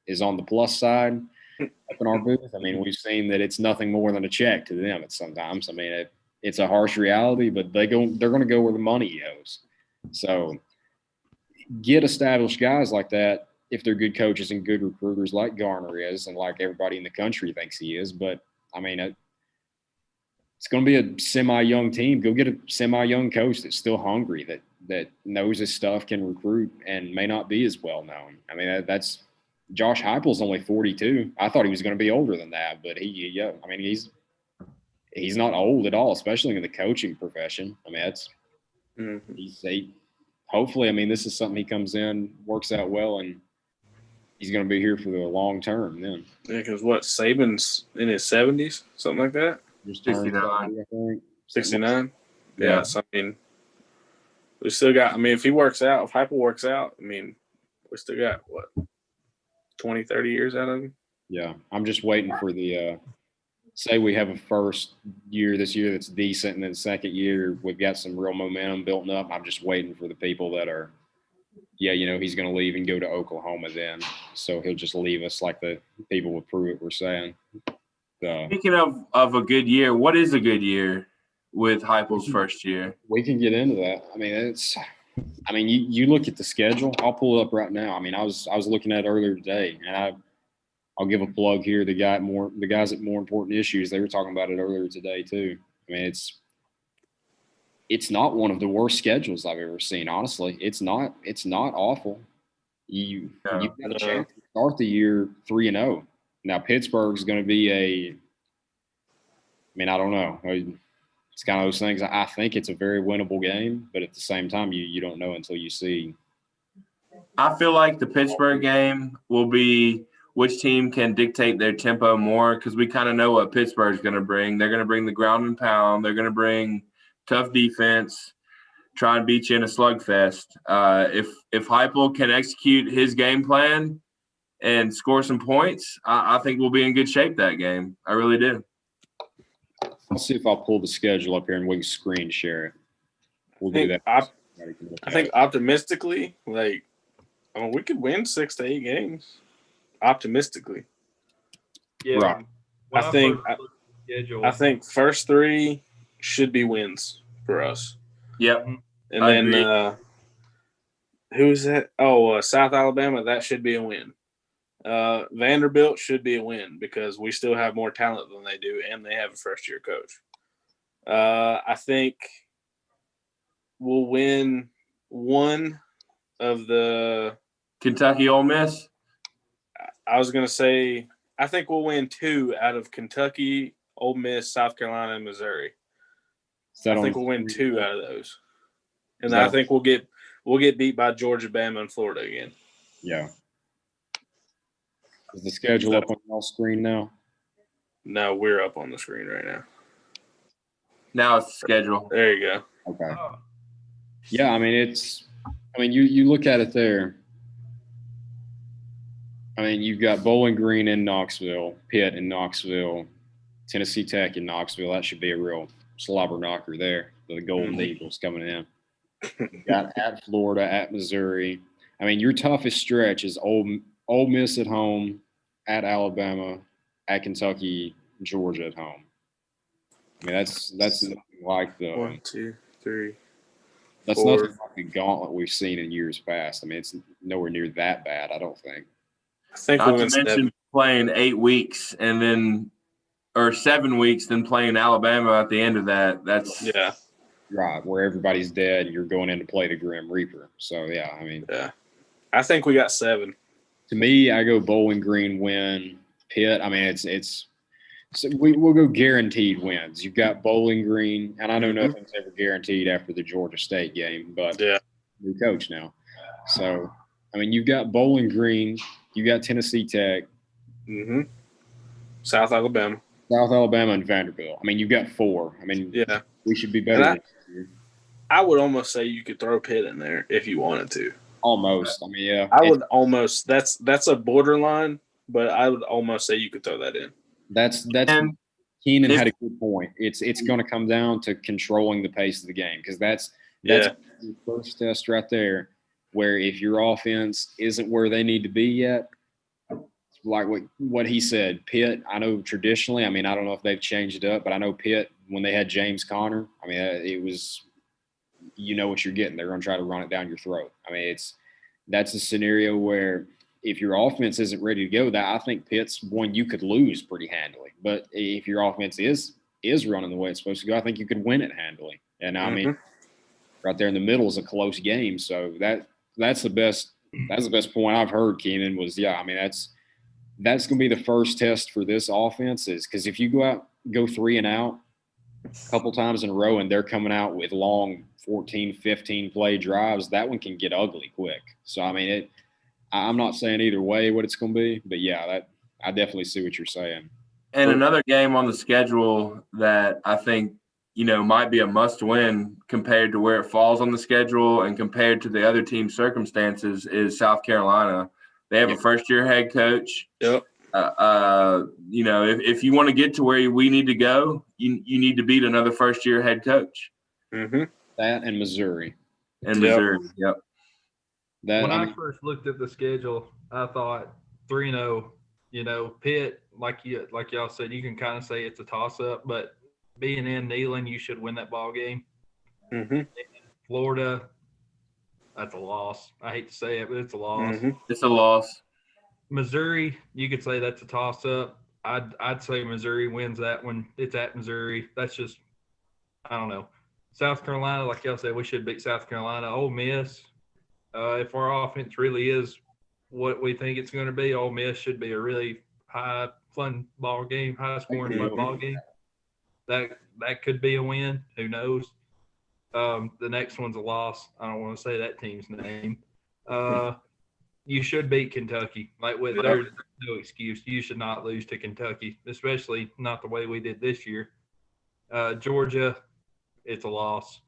is on the plus side up in our booth. I mean, we've seen that it's nothing more than a check to them at sometimes. I mean, it's a harsh reality, but they're going to go where the money goes. So get established guys like that if they're good coaches and good recruiters like Garner is and like everybody in the country thinks he is. But, I mean, it's going to be a semi-young team. Go get a semi-young coach that's still hungry, that knows his stuff, can recruit, and may not be as well known. I mean, that's Josh Heupel's only 42. I thought he was going to be older than that, but I mean, he's not old at all, especially in the coaching profession. I mean, hopefully, I mean, this is something he comes in, works out well, and he's going to be here for the long term then. Yeah, because Saban's in his 70s, something like that? 69. 69? Yeah. So, I mean, we still got – I mean, if he works out, if Heupel works out, I mean, we still got, 20, 30 years out of him? Yeah. I'm just waiting for the say we have a first year this year that's decent, and then second year we've got some real momentum built up. I'm just waiting for the people that are – he's going to leave and go to Oklahoma then. So he'll just leave us like the people with Pruitt were saying. Speaking of a good year, what is a good year with Heupel's first year? We can get into that. I mean, you look at the schedule. I'll pull it up right now. I mean, I was looking at it earlier today, and I'll give a plug here. The guys at More Important Issues, they were talking about it earlier today too. I mean, it's not one of the worst schedules I've ever seen. Honestly, it's not awful. You've got a chance to start the year 3-0. Now Pittsburgh's going to be I don't know. It's kind of those things. I think it's a very winnable game, but at the same time, you don't know until you see. I feel like the Pittsburgh game will be which team can dictate their tempo more, because we kind of know what Pittsburgh's going to bring. They're going to bring the ground and pound. They're going to bring tough defense, try and beat you in a slugfest. If Heupel can execute his game plan and score some points, I think we'll be in good shape that game. I really do. Let's see if I'll pull the schedule up here and we can screen share it. We'll do that. Everybody can look I at think it. optimistically, like, we could win 6 to 8 games. Optimistically, Yeah. Right. When I think- first looked at the schedule, I think first 3 should be wins for us. Yep. And I then agree. who's that? Oh, South Alabama. That should be a win. Vanderbilt should be a win because we still have more talent than they do, and they have a first-year coach. I think we'll win one of the. Kentucky, Ole Miss. I was gonna say I think we'll win 2 out of Kentucky, Ole Miss, South Carolina, and Missouri. Is that I on think the we'll win screen? 2 out of those, and Is then I that- think we'll get beat by Georgia, Bama, and Florida again. Yeah. Is the schedule up on your screen now? No, we're up on the screen right now. Now it's the schedule. There you go. Okay. oh, Yeah, I mean you look at it there. I mean, you've got Bowling Green in Knoxville, Pitt in Knoxville, Tennessee Tech in Knoxville. That should be a real slobber knocker there. The Golden Mhm. Eagles coming in. You've got at Florida, at Missouri. I mean, your toughest stretch is Ole Miss at home, at Alabama, at Kentucky, Georgia at home. I mean, that's nothing like 1, 2, 3. that's 4. nothing like the gauntlet we've seen in years past. I mean, it's nowhere near that bad, I don't think. I think Not we'll to win 7. mention playing 8 weeks and then, or 7 weeks, then playing Alabama at the end of that. That's Yeah, Right, where everybody's dead and you're going in to play the Grim Reaper. So, yeah, I mean, yeah. I think we got 7. to me, I go Bowling Green win, Pitt. I mean, it's so we'll go guaranteed wins. You've got Bowling Green, and I know Mhm. nothing's ever guaranteed after the Georgia State game, but Yeah. new coach now. So, I mean, you've got Bowling Green, you got Tennessee Tech, Mm-hmm. South Alabama. South Alabama, and Vanderbilt. I mean, you've got 4. I mean, Yeah. we should be better And than this year. I would almost say you could throw Pitt in there if you wanted to. Almost. I mean, yeah. I would almost. That's a borderline, but I would almost say you could throw that in. That's and Keenan if- had a good point. It's going to come down to controlling the pace of the game because that's Yeah. the first test right there. Where if your offense isn't where they need to be yet, like what he said, Pitt. I know traditionally. I mean, I don't know if they've changed it up, but I know Pitt when they had James Conner. I mean, it was you know what you're getting. They're going to try to run it down your throat. I mean, that's a scenario where if your offense isn't ready to go, that I think Pitt's one you could lose pretty handily. But if your offense is running the way it's supposed to go, I think you could win it handily. And I mean, right there in the middle is a close game. So that's the best point I've heard, Keenan, was I mean, that's going to be the first test for this offense is because if you go 3 and out a couple times in a row and they're coming out with long 14, 15 play drives, that one can get ugly quick. So, I mean, I'm not saying either way what it's going to be, but I definitely see what you're saying. And another game on the schedule that I think, might be a must win compared to where it falls on the schedule and compared to the other team's circumstances is South Carolina. They have a first-year head coach. Yep. If you want to get to where we need to go, you need to beat another first-year head coach. Mm-hmm. That and Missouri. And Missouri. Yep. That when I I mean, first looked at the schedule, I thought 3-0. Pitt, like y'all said, you can kind of say it's a toss-up, but being in Neyland, you should win that ball game. Mm-hmm. Florida, that's a loss. I hate to say it, but it's a loss. Mm-hmm. It's a loss. Missouri, you could say that's a toss-up. I'd say Missouri wins that one. It's at Missouri. That's just, I don't know. South Carolina, like y'all said, we should beat South Carolina. Ole Miss, if our offense really is what we think it's going to be, Ole Miss should be a really fun ball game, high-scoring fun ball game. That could be a win. Who knows? The next one's a loss. I don't want to say that team's name. You should beat Kentucky. There's no excuse. You should not lose to Kentucky, especially not the way we did this year. Georgia, it's a loss.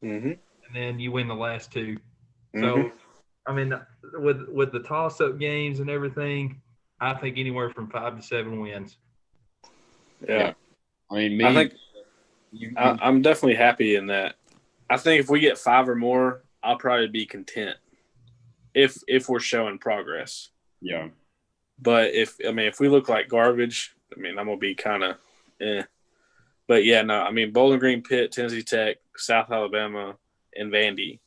Mm-hmm. And then you win the last 2. Mm-hmm. So, I mean, with the toss-up games and everything, I think anywhere from 5 to 7 wins. Yeah. I mean, I think you, I'm definitely happy in that. I think if we get 5 or more, I'll probably be content if we're showing progress. yeah. But if we look like garbage, I'm gonna be kind of But yeah, no, Bowling Green, Pitt, Tennessee Tech, South Alabama, and Vandy.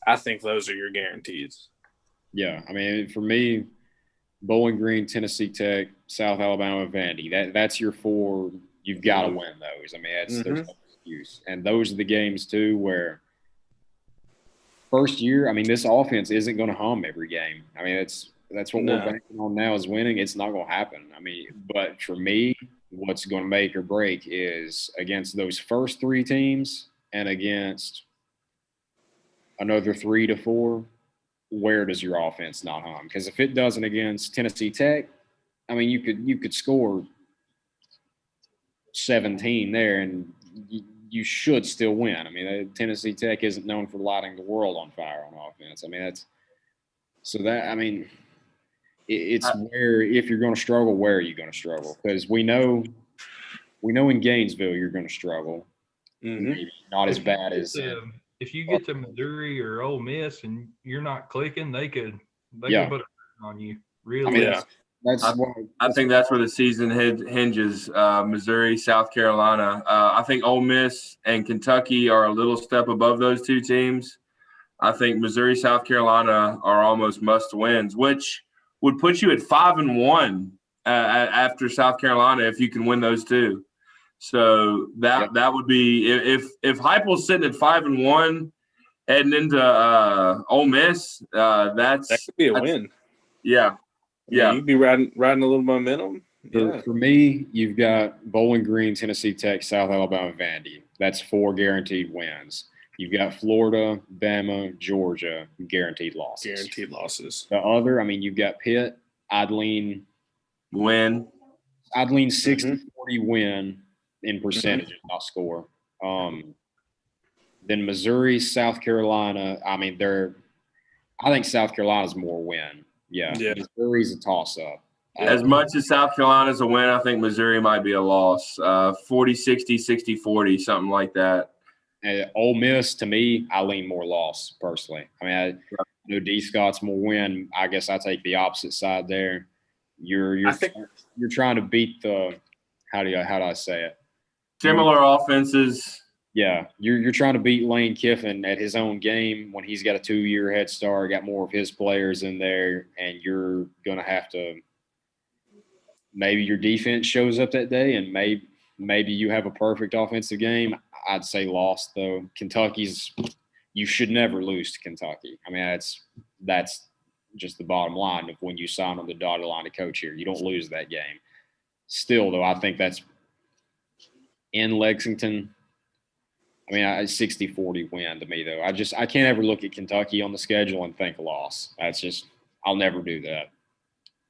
I think those are your guarantees. Yeah, I mean, for me, Bowling Green, Tennessee Tech, South Alabama, Vandy. That's your 4. You've got to win those. I mean, there's no excuse. And those are the games too where first year, this offense isn't going to hum every game. I mean, that's what we're banking on now is winning. It's not going to happen. But for me, what's going to make or break is against those first 3 teams and against another 3 to 4. Where does your offense not hum? Because if it doesn't against Tennessee Tech, you could score 17 there and you should still win. Tennessee Tech isn't known for lighting the world on fire on offense. It's where if you're going to struggle, where are you going to struggle? Because we know in Gainesville you're going to struggle. Maybe not as bad as. If you get to Missouri or Ole Miss and you're not clicking, they could put a burden on you. Really? I think that's where the season hinges. Missouri, South Carolina. I think Ole Miss and Kentucky are a little step above those 2 teams. I think Missouri, South Carolina are almost must wins, which would put you at 5-1 after South Carolina if you can win those 2. So that would be if Heupel's sitting at 5-1 heading into Ole Miss. That could be a win. Yeah. You'd be riding a little momentum. For me, you've got Bowling Green, Tennessee Tech, South Alabama, Vandy. That's 4 guaranteed wins. You've got Florida, Bama, Georgia, guaranteed losses. The other, you've got Pitt. I'd lean 60-40 win in percentages, not score. Then Missouri, South Carolina. I think South Carolina's more win. Yeah. Missouri's a toss-up. As much as South Carolina's a win, I think Missouri might be a loss. 40-60, 60-40, something like that. Ole Miss, to me, I lean more loss personally. I know D. Scott's more win. I guess I take the opposite side there. You're trying to beat the how do I say it? Similar offenses. Yeah, you're trying to beat Lane Kiffin at his own game when he's got a 2-year head start, got more of his players in there, and you're going to have to maybe your defense shows up that day and maybe you have a perfect offensive game. I'd say lost, though. You should never lose to Kentucky. That's just the bottom line of when you sign on the dotted line to coach here. You don't lose that game. Still, though, I think that's in Lexington. 60-40 win to me, though. I can't ever look at Kentucky on the schedule and think loss. I'll never do that.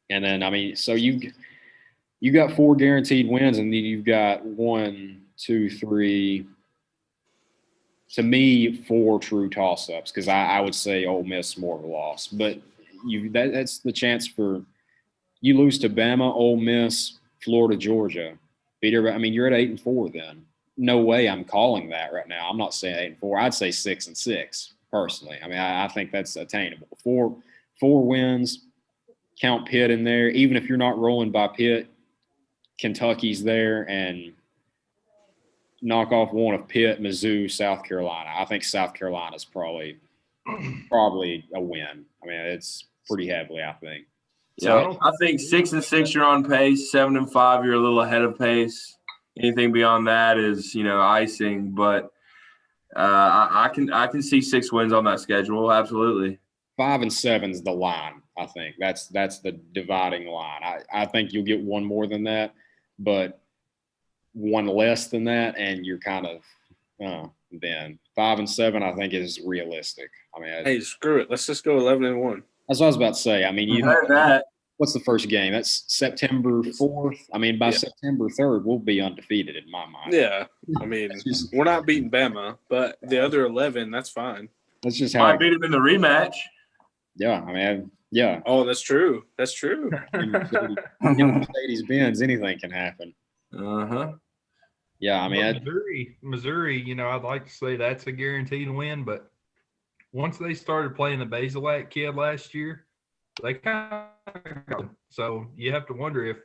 And then, so you got 4 guaranteed wins, and then you've got 1, 2, 3, to me, 4 true toss-ups, because I would say Ole Miss more of a loss. But that's the chance for you lose to Bama, Ole Miss, Florida, Georgia. You're at 8-4 then. No way I'm calling that right now. I'm not saying 8-4. I'd say 6-6 personally. I think that's attainable. 4 wins, count Pitt in there. Even if you're not rolling by Pitt, Kentucky's there, and knock off one of Pitt, Mizzou, South Carolina. I think South Carolina's probably a win. It's pretty heavily, I think. Yeah, I think 6-6 you're on pace. 7-5 you're a little ahead of pace. Anything beyond that is, icing. But I can see 6 wins on that schedule. Absolutely. 5 and 7 is the line. I think that's the dividing line. I think you'll get 1 more than that, but 1 less than that, and you're kind of then 5 and 7. I think is realistic. Hey, screw it. Let's just go 11-1. That's what I was about to say. You heard that. What's the first game? That's September 4th. By September 3rd, we'll be undefeated in my mind. Yeah. We're not beating Bama, but the other 11, that's fine. That's just how I beat him in the rematch. Yeah. Yeah. Oh, that's true. That's true. In Mercedes-Benz, anything can happen. Uh-huh. Yeah, I mean, Missouri, I'd like to say that's a guaranteed win, but once they started playing the Basilak kid last year, they kind of so you have to wonder if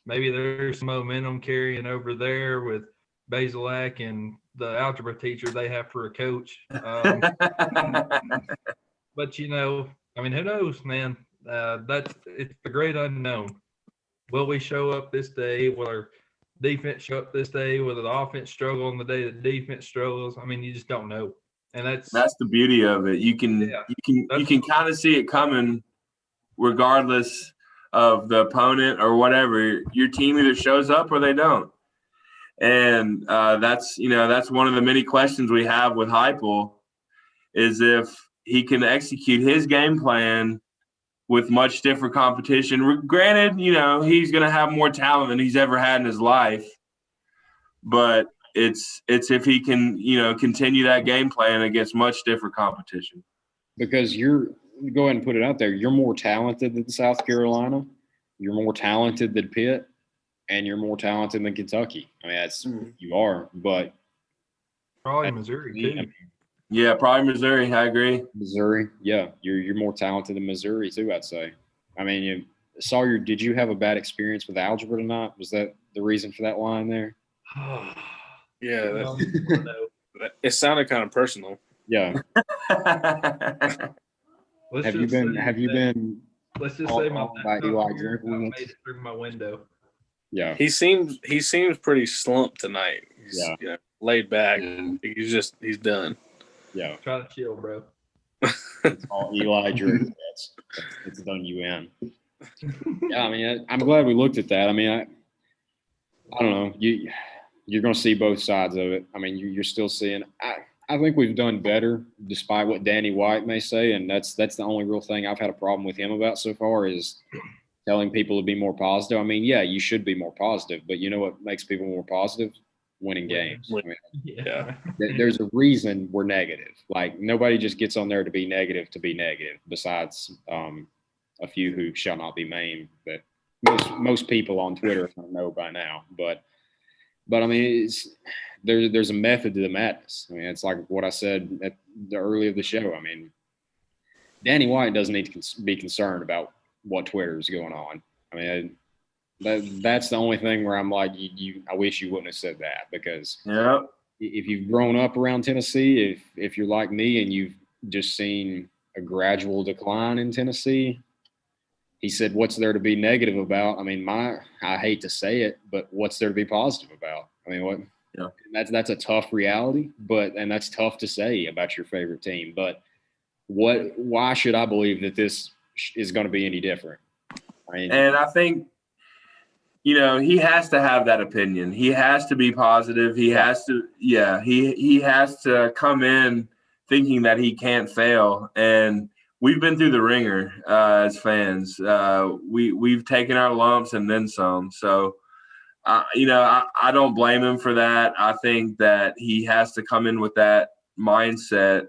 maybe there's some momentum carrying over there with Basilak and the algebra teacher they have for a coach. But who knows, man? It's the great unknown. Will we show up this day? Will our defense show up this day? Will the offense struggle on the day the defense struggles? I mean, you just don't know, and That's the beauty of it. You can kind of see it coming, regardless of the opponent or whatever. Your team either shows up or they don't, and that's one of the many questions we have with Heupel, is if he can execute his game plan with much different competition. Granted, he's going to have more talent than he's ever had in his life, but it's if he can, continue that game plan against much different competition. Because go ahead and put it out there, you're more talented than South Carolina, you're more talented than Pitt, and you're more talented than Kentucky. I mean, you are, but probably Missouri too. Yeah, probably Missouri. I agree. Missouri, yeah, you're more talented than Missouri too, I'd say. I mean, Sawyer, did you have a bad experience with algebra tonight? Was that the reason for that line there? Yeah, it sounded kind of personal. Yeah. Have you been? Let's just say my by Eli Drinkwitz? made it through my window. Yeah. He seems pretty slumped tonight. He's laid back. He's done. Yeah. Try to chill, bro. It's all Eli Drinkwitz. It's done you in. Yeah, I mean, I'm glad we looked at that. I mean, I don't know. You're going to see both sides of it. I mean, you're still seeing. I think we've done better, despite what Danny White may say, and that's the only real thing I've had a problem with him about so far is telling people to be more positive. I mean, yeah, you should be more positive, but you know what makes people more positive? Winning games. I mean, there's a reason we're negative. Like, nobody just gets on there to be negative, besides a few who shall not be named that most people on Twitter know by now. But I mean, there's a method to the madness. I mean, it's like what I said at the early of the show. I mean, Danny White doesn't need to be concerned about what Twitter is going on. I mean, that's the only thing where I'm like, I wish you wouldn't have said that, because if you've grown up around Tennessee, if you're like me and you've just seen a gradual decline in Tennessee, he said, what's there to be negative about? I mean, I hate to say it, but what's there to be positive about? I mean, what? Yeah. That's a tough reality, and that's tough to say about your favorite team. But why should I believe that this is going to be any different? I mean, and I think, he has to have that opinion. He has to be positive. He has to, he has to come in thinking that he can't fail. And we've been through the ringer as fans. We've taken our lumps and then some. So, I don't blame him for that. I think that he has to come in with that mindset,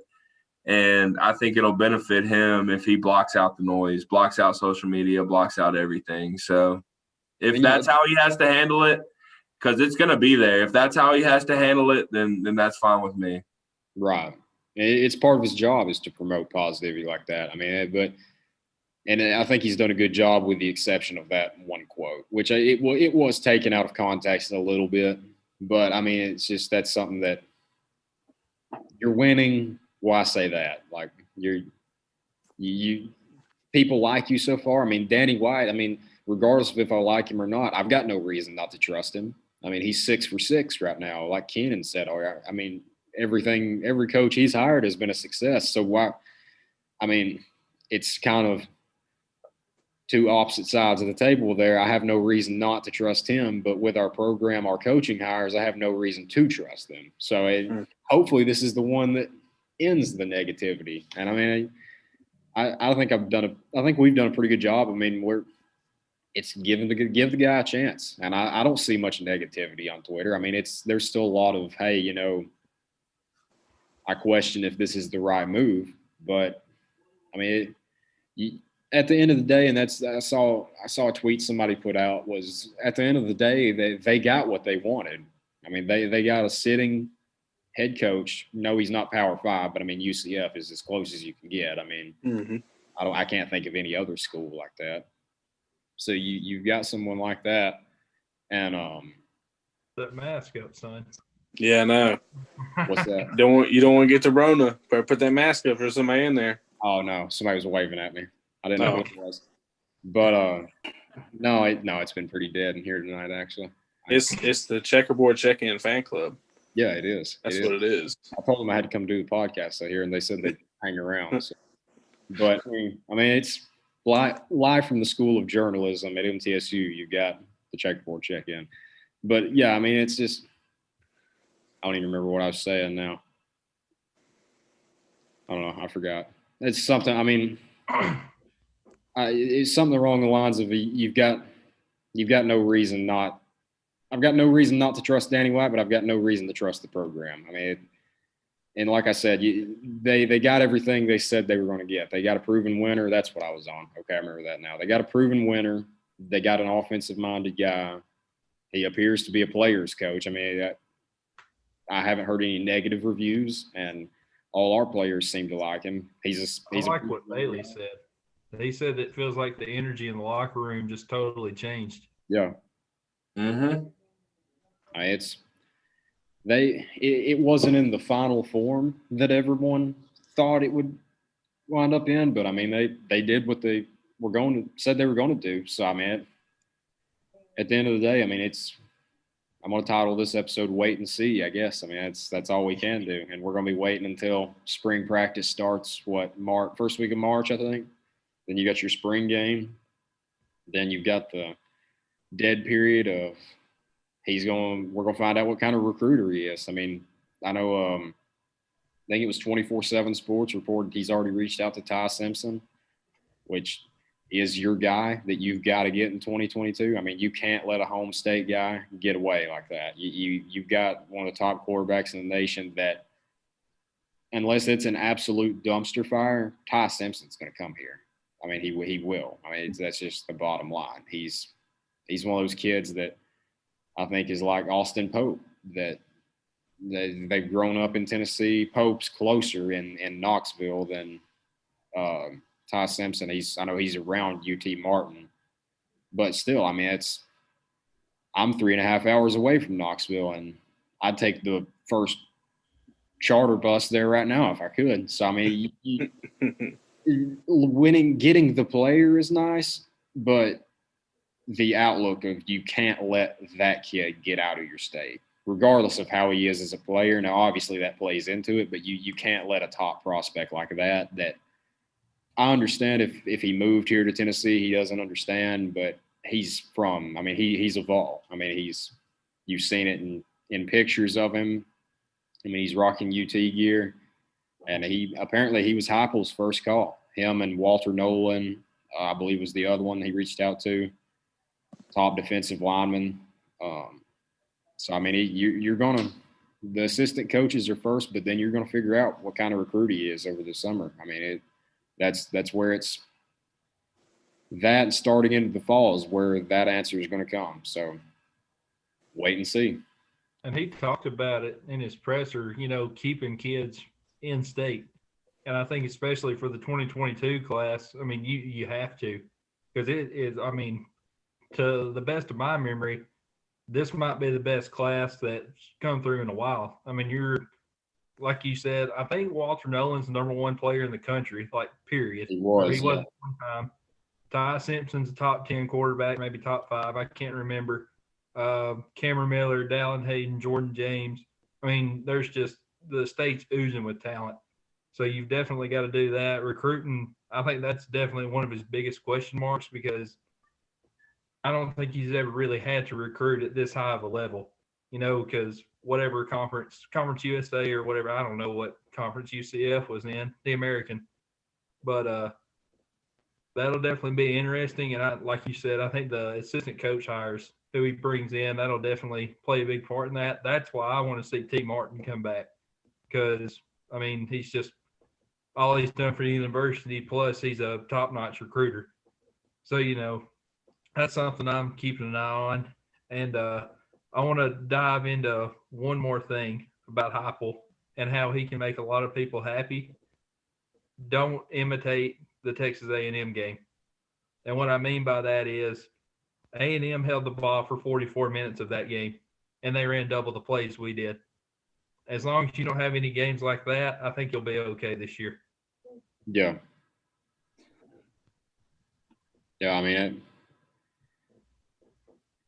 and I think it'll benefit him if he blocks out the noise, blocks out social media, blocks out everything. So if that's how he has to handle it, because it's going to be there. If that's how he has to handle it, then that's fine with me. Right. It's part of his job is to promote positivity like that. I mean, and I think he's done a good job with the exception of that one quote, which it was taken out of context a little bit. But, I mean, it's just that's something that you're winning. Why say that? Like, people like you so far. I mean, Danny White, I mean, regardless of if I like him or not, I've got no reason not to trust him. I mean, he's 6 for 6 right now. Like Keenan said, I mean, every coach he's hired has been a success. So why? I mean, it's kind of two opposite sides of the table there. I have no reason not to trust him, but with our program, our coaching hires, I have no reason to trust them. So hopefully this is the one that ends the negativity. And I mean, I think we've done a pretty good job. I mean, it's give the guy a chance. And I don't see much negativity on Twitter. I mean, there's still a lot of, hey, I question if this is the right move, but I mean, at the end of the day, and I saw a tweet somebody put out, was at the end of the day they got what they wanted. I mean, they got a sitting head coach. No, he's not Power 5, but I mean UCF is as close as you can get. I mean, Mm-hmm. I can't think of any other school like that. So you've got someone like that, and That mask up, son. Yeah, no. what's that? You don't want to get to Rona. Better put that mask up for somebody in there. Oh no, somebody was waving at me. I didn't know Oh. who it was. But no, it's been pretty dead in here tonight actually. It's the Checkerboard Check-In fan club. Yeah, it is. That's what it is. I told them I had to come do the podcast out here, and they said they'd hang around. So. But I mean, it's live from the School of Journalism at MTSU. You've got the Checkerboard Check-In. But yeah, I mean, it's just I don't even remember what I was saying now. I don't know. I forgot. It's something. I mean, it's something along the lines of you've got no reason not. I've got no reason not to trust Danny White, but I've got no reason to trust the program. I mean, and like I said, they got everything they said they were going to get. They got a proven winner. That's what I was on. Okay, I remember that now. They got a proven winner. They got an offensive-minded guy. He appears to be a player's coach. I mean, I haven't heard any negative reviews, and all our players seem to like him. He's like what Bailey said. He said it feels like the energy in the locker room just totally changed. Yeah. Mm-hmm. It wasn't in the final form that everyone thought it would wind up in, but I mean they did what they said they were going to do. So I mean, at the end of the day, I mean I'm going to title this episode "Wait and See." I guess I mean that's all we can do, and we're going to be waiting until spring practice starts. First week of March, I think. Then you got your spring game. Then you've got the dead period of we're going to find out what kind of recruiter he is. I mean, I know, I think it was 24/7 Sports reported he's already reached out to Ty Simpson, which is your guy that you've got to get in 2022. I mean, you can't let a home state guy get away like that. You've got one of the top quarterbacks in the nation that, unless it's an absolute dumpster fire, Ty Simpson's going to come here. I mean, he will. I mean, that's just the bottom line. He's one of those kids that I think is like Austin Pope, that they've grown up in Tennessee. Pope's closer in Knoxville than Ty Simpson. I know he's around UT Martin, but still, I mean, I'm 3.5 hours away from Knoxville, and I'd take the first charter bus there right now if I could. So I mean, getting the player is nice, but the outlook of you can't let that kid get out of your state, regardless of how he is as a player. Now, obviously that plays into it, but you can't let a top prospect like that I understand if he moved here to Tennessee, he doesn't understand, but he's evolved. I mean, you've seen it in pictures of him. I mean, he's rocking UT gear, and he was Heupel's first call. Him and Walter Nolan, I believe, was the other one he reached out to. Top defensive lineman. So I mean, the assistant coaches are first, but then you're going to figure out what kind of recruit he is over the summer. I mean, that's where it's that starting into the fall is where that answer is going to come. So wait and see. And he talked about it in his presser, keeping kids in state. And I think especially for the 2022 class, I mean, you have to, because it is, I mean, to the best of my memory, this might be the best class that's come through in a while. I mean, like you said, I think Walter Nolan's the number one player in the country, like, period. He was. He was one time. Ty Simpson's a top 10 quarterback, maybe top 5. I can't remember. Cameron Miller, Dallin Hayden, Jordan James. I mean, there's just the state's oozing with talent. So you've definitely got to do that. Recruiting, I think that's definitely one of his biggest question marks, because I don't think he's ever really had to recruit at this high of a level, because whatever conference USA or whatever, I don't know what conference UCF was in, the American. But that'll definitely be interesting. And like you said, I think the assistant coach hires who he brings in, that'll definitely play a big part in that. That's why I want to see T. Martin come back, because, I mean, he's just all he's done for the university, plus he's a top-notch recruiter. So, that's something I'm keeping an eye on. And I want to dive into one more thing about Heupel and how he can make a lot of people happy. Don't imitate the Texas A&M game. And what I mean by that is A&M held the ball for 44 minutes of that game, and they ran double the plays we did. As long as you don't have any games like that, I think you'll be okay this year. Yeah. Yeah, I mean,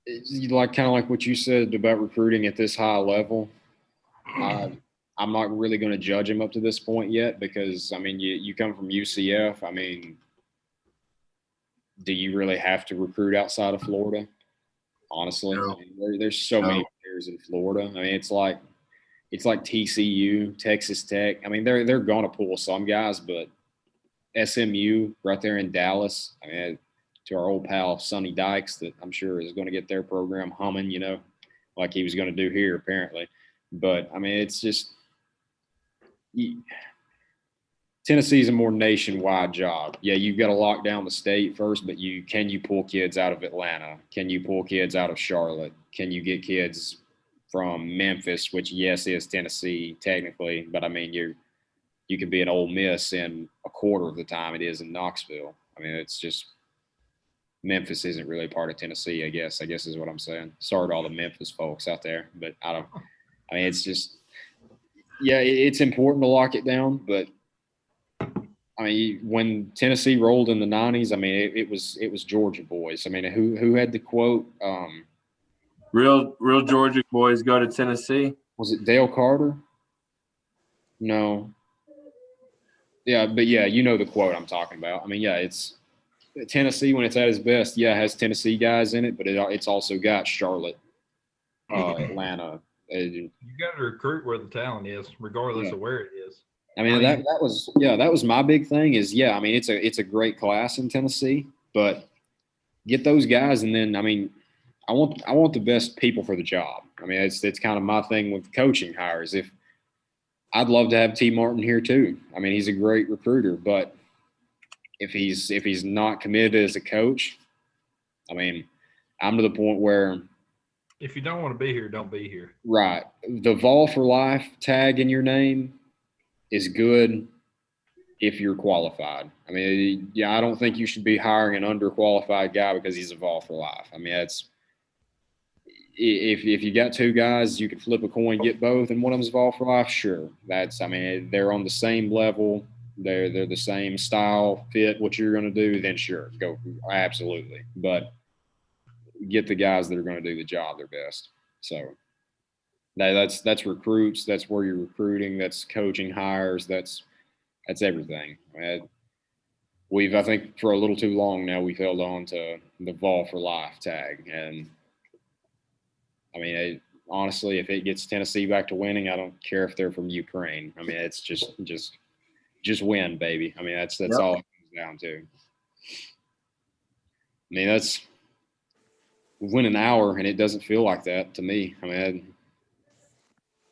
it's like kind of like what you said about recruiting at this high level. I'm not really going to judge him up to this point yet because, I mean, you come from UCF. I mean, do you really have to recruit outside of Florida? Honestly, No. I mean, there's so many players in Florida. I mean, it's like TCU, Texas Tech. I mean, they're going to pull some guys, but SMU right there in Dallas. I mean, to our old pal Sonny Dykes, that I'm sure is going to get their program humming, like he was going to do here apparently. But I mean, it's just Tennessee's a more nationwide job. Yeah, you've got to lock down the state first, but can you pull kids out of Atlanta? Can you pull kids out of Charlotte? Can you get kids from Memphis, which yes is Tennessee technically, but I mean you could be an Ole Miss in a quarter of the time it is in Knoxville. I mean, it's just Memphis isn't really part of Tennessee, I guess is what I'm saying. Sorry to all the Memphis folks out there, but I mean, it's just, yeah, it's important to lock it down, but I mean, when Tennessee rolled in the 90s, I mean, it was Georgia boys. I mean, who had the quote? Real Georgia boys go to Tennessee. Was it Dale Carter? No. Yeah, but yeah, you know the quote I'm talking about. I mean, yeah, it's Tennessee when it's at its best. Yeah, it has Tennessee guys in it, but it's also got Charlotte, Atlanta. You got to recruit where the talent is, regardless of where it is. I mean, that was my big thing is, yeah, I mean, it's a great class in Tennessee, but get those guys. And then, I mean, I want the best people for the job. I mean, it's kind of my thing with coaching hires. If I'd love to have T. Martin here too. I mean, he's a great recruiter, but if he's not committed as a coach, I mean, I'm to the point where if you don't want to be here, don't be here. Right. The Vol for Life tag in your name is good if you're qualified. I mean, yeah, I don't think you should be hiring an underqualified guy because he's a Vol for Life. I mean, that's if you got two guys, you could flip a coin, get both, and one of them's Vol for Life. Sure, I mean, they're on the same level. They're the same style, fit, what you're going to do. Then sure, go absolutely. But get the guys that are going to do the job their best. So that's recruits. That's where you're recruiting. That's coaching hires. That's everything. I think for a little too long now we've held on to the Vol for Life tag, and I mean, honestly, if it gets Tennessee back to winning, I don't care if they're from Ukraine. I mean, it's just win, baby. I mean, that's all it comes down to. I mean, that's win an hour, and it doesn't feel like that to me. I mean,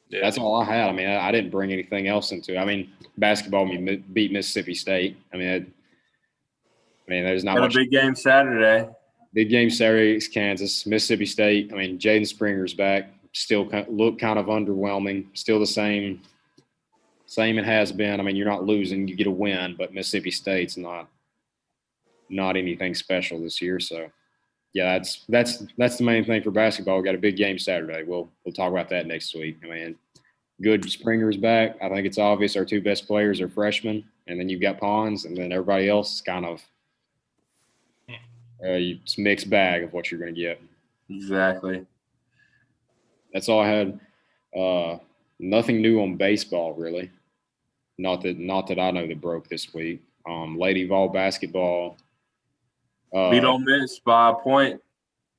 that's all I had. I mean, I didn't bring anything else into it. I mean, basketball beat Mississippi State. I mean, there's not much. A big game Saturday. Big game Saturday against Kansas. Mississippi State. I mean, Jaden Springer's back. Still look kind of underwhelming. Still the same it has been. I mean, you're not losing. You get a win, but Mississippi State's not anything special this year. So, yeah, that's the main thing for basketball. We got a big game Saturday. We'll talk about that next week. I mean, good Springer's back. I think it's obvious our two best players are freshmen, and then you've got Pons, and then everybody else is kind of it's a mixed bag of what you're going to get. Exactly. That's all I had. Nothing new on baseball, really. Not that I know that broke this week. Lady Vol basketball. Beat Ole Miss by a point.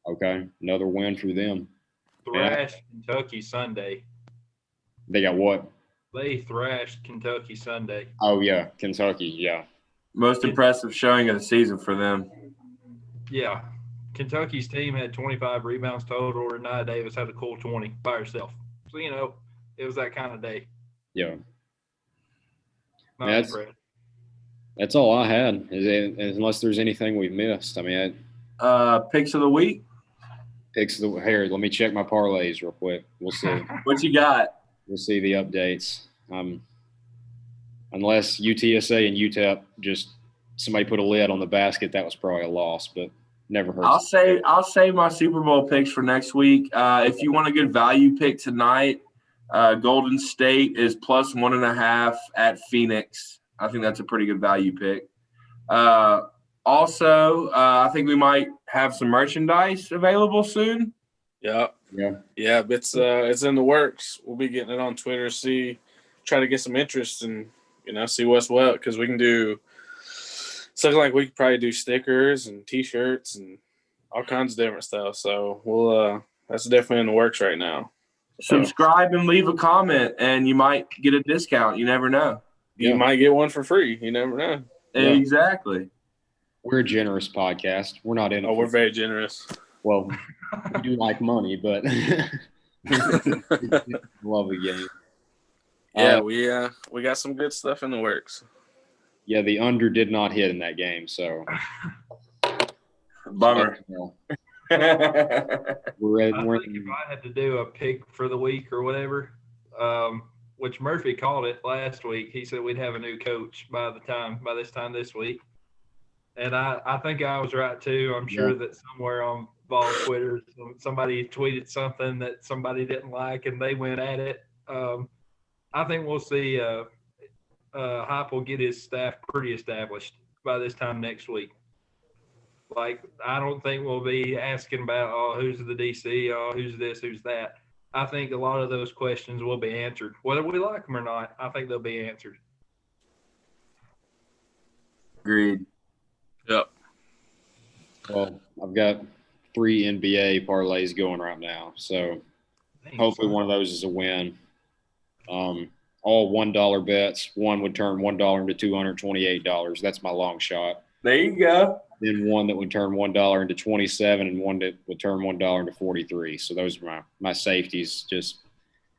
Okay, another win for them. Thrashed Kentucky Sunday. They got what? They thrashed Kentucky Sunday. Oh, yeah, Kentucky, yeah. Most impressive showing of the season for them. Yeah. Kentucky's team had 25 rebounds total. Renata Davis had a cool 20 by herself. So, it was that kind of day. Yeah. Not impressed. That's all I had. Unless there's anything we've missed. I mean, Picks of the week. picks the here. Let me check my parlays real quick. We'll see. What you got? We'll see the updates. Unless UTSA and UTEP just somebody put a lid on the basket, that was probably a loss, but never hurts. I'll save my Super Bowl picks for next week. If you want a good value pick tonight, Golden State is plus 1.5 at Phoenix. I think that's a pretty good value pick. Also, I think we might have some merchandise available soon. Yeah. Yeah. It's in the works. We'll be getting it on Twitter. Try to get some interest and see what's what, because we can do something like we could probably do stickers and T-shirts and all kinds of different stuff. So we'll that's definitely in the works right now. Subscribe and leave a comment, and you might get a discount. You never know. You might get one for free. You never know. Yeah. Exactly. We're a generous podcast. We're not in it. Oh, we're very generous. Well, we do like money, but love the game. Yeah, we got some good stuff in the works. Yeah, the under did not hit in that game, so Bummer. We're I think if I had to do a pick for the week or whatever, which Murphy called it last week, he said we'd have a new coach by this time this week. And I think I was right too. I'm sure that somewhere on Ball Twitter, somebody tweeted something that somebody didn't like and they went at it. I think we'll see Hype will get his staff pretty established by this time next week. Like, I don't think we'll be asking about, who's the DC, who's this, who's that. I think a lot of those questions will be answered. Whether we like them or not, I think they'll be answered. Agreed. Yep. Well, I've got 3 NBA parlays going right now, so hopefully one of those is a win. All $1 bets. One would turn $1 into $228. That's my long shot. There you go. Then one that would turn $1 into 27, and one that would turn $1 into 43. So those are my safeties. Just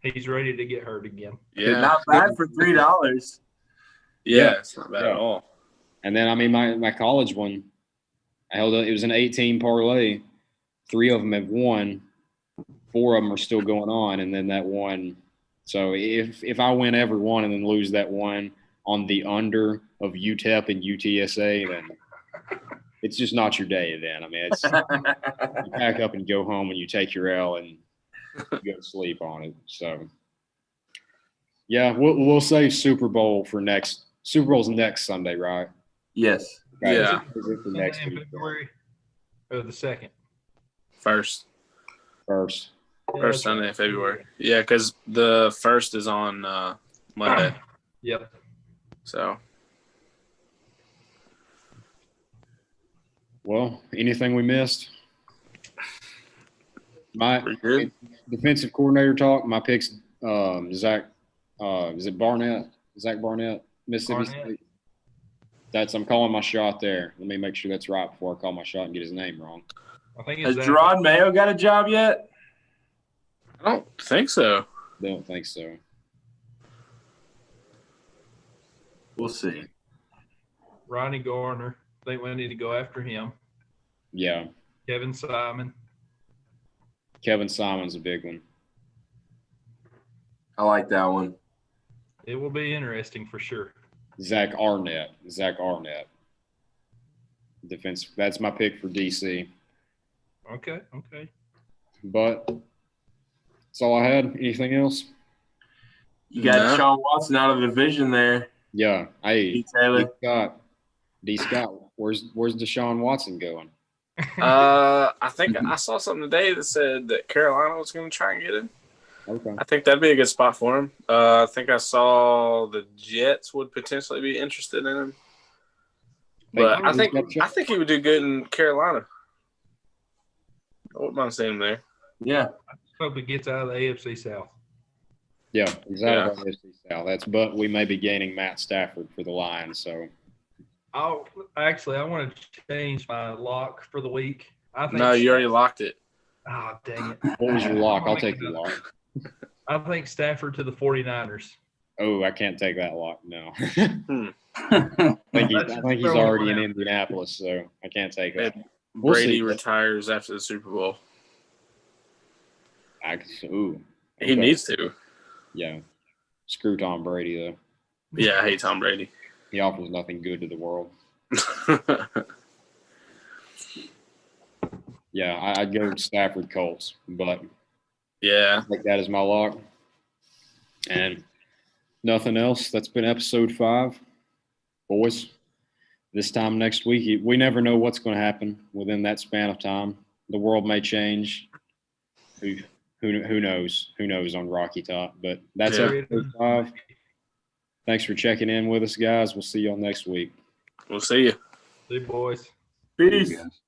he's ready to get hurt again. Yeah. Not bad for $3. Yeah, it's not bad at all. And then, I mean, my college one, I held it was an 18 parlay. 3 of them have won. 4 of them are still going on, and then that one. So if I win every one and then lose that one on the under of UTEP and UTSA, then it's just not your day then. I mean, it's you pack up and go home and you take your L and you go to sleep on it. So, yeah, we'll save Super Bowl for next. Super Bowl's next Sunday, right? Yes. Okay. Yeah. Is it for next in week? February or the 2nd? First Yeah, Sunday in February. Yeah, because the first is on Monday. Yep. So Well, anything we missed? My pretty good. defensive coordinator talk. My picks. Zach. Is it Barnett? Zach Barnett, Mississippi Barnett. State. I'm calling my shot there. Let me make sure that's right before I call my shot and get his name wrong. I think Has it's Gerard Mayo got a job yet? I don't think so. Don't think so. We'll see. Ronnie Garner. I think we need to go after him. Yeah, Kevin Simon. Kevin Simon's a big one. I like that one. It will be interesting for sure. Zach Arnett. Defense. That's my pick for DC. Okay. But that's all I had. Anything else? You got No. Sean Watson out of the division there. Yeah. Hey, Pete Taylor. D. Scott. Where's Deshaun Watson going? I think I saw something today that said that Carolina was going to try and get him. Okay. I think that'd be a good spot for him. I think I saw the Jets would potentially be interested in him. But I think he would do good in Carolina. I wouldn't mind seeing him there. Yeah. Hope he gets out of the AFC South. Yeah, he's out of NFC South. But we may be gaining Matt Stafford for the Lions. So I want to change my lock for the week. I think No, you already locked it. Oh, dang it. what was your lock? I'll take your lock. I think Stafford to the 49ers. Oh, I can't take that lock. No. I think That's just he's throwing already in one out. Indianapolis, so I can't take that. We'll Brady see. retires after the Super Bowl. Ooh, He okay. needs to. Yeah. Screw Tom Brady though. Yeah, I hate Tom Brady. He offers nothing good to the world. Yeah, I'd go Stafford Colts, but Yeah. I think that is my lock. And nothing else. That's been episode 5. Boys, this time next week, we never know what's going to happen within that span of time. The world may change. Who knows? Who knows on Rocky Top? But that's Yeah. episode 5. Thanks for checking in with us, guys. We'll see y'all next week. We'll see you. See you, boys. Peace. Yes.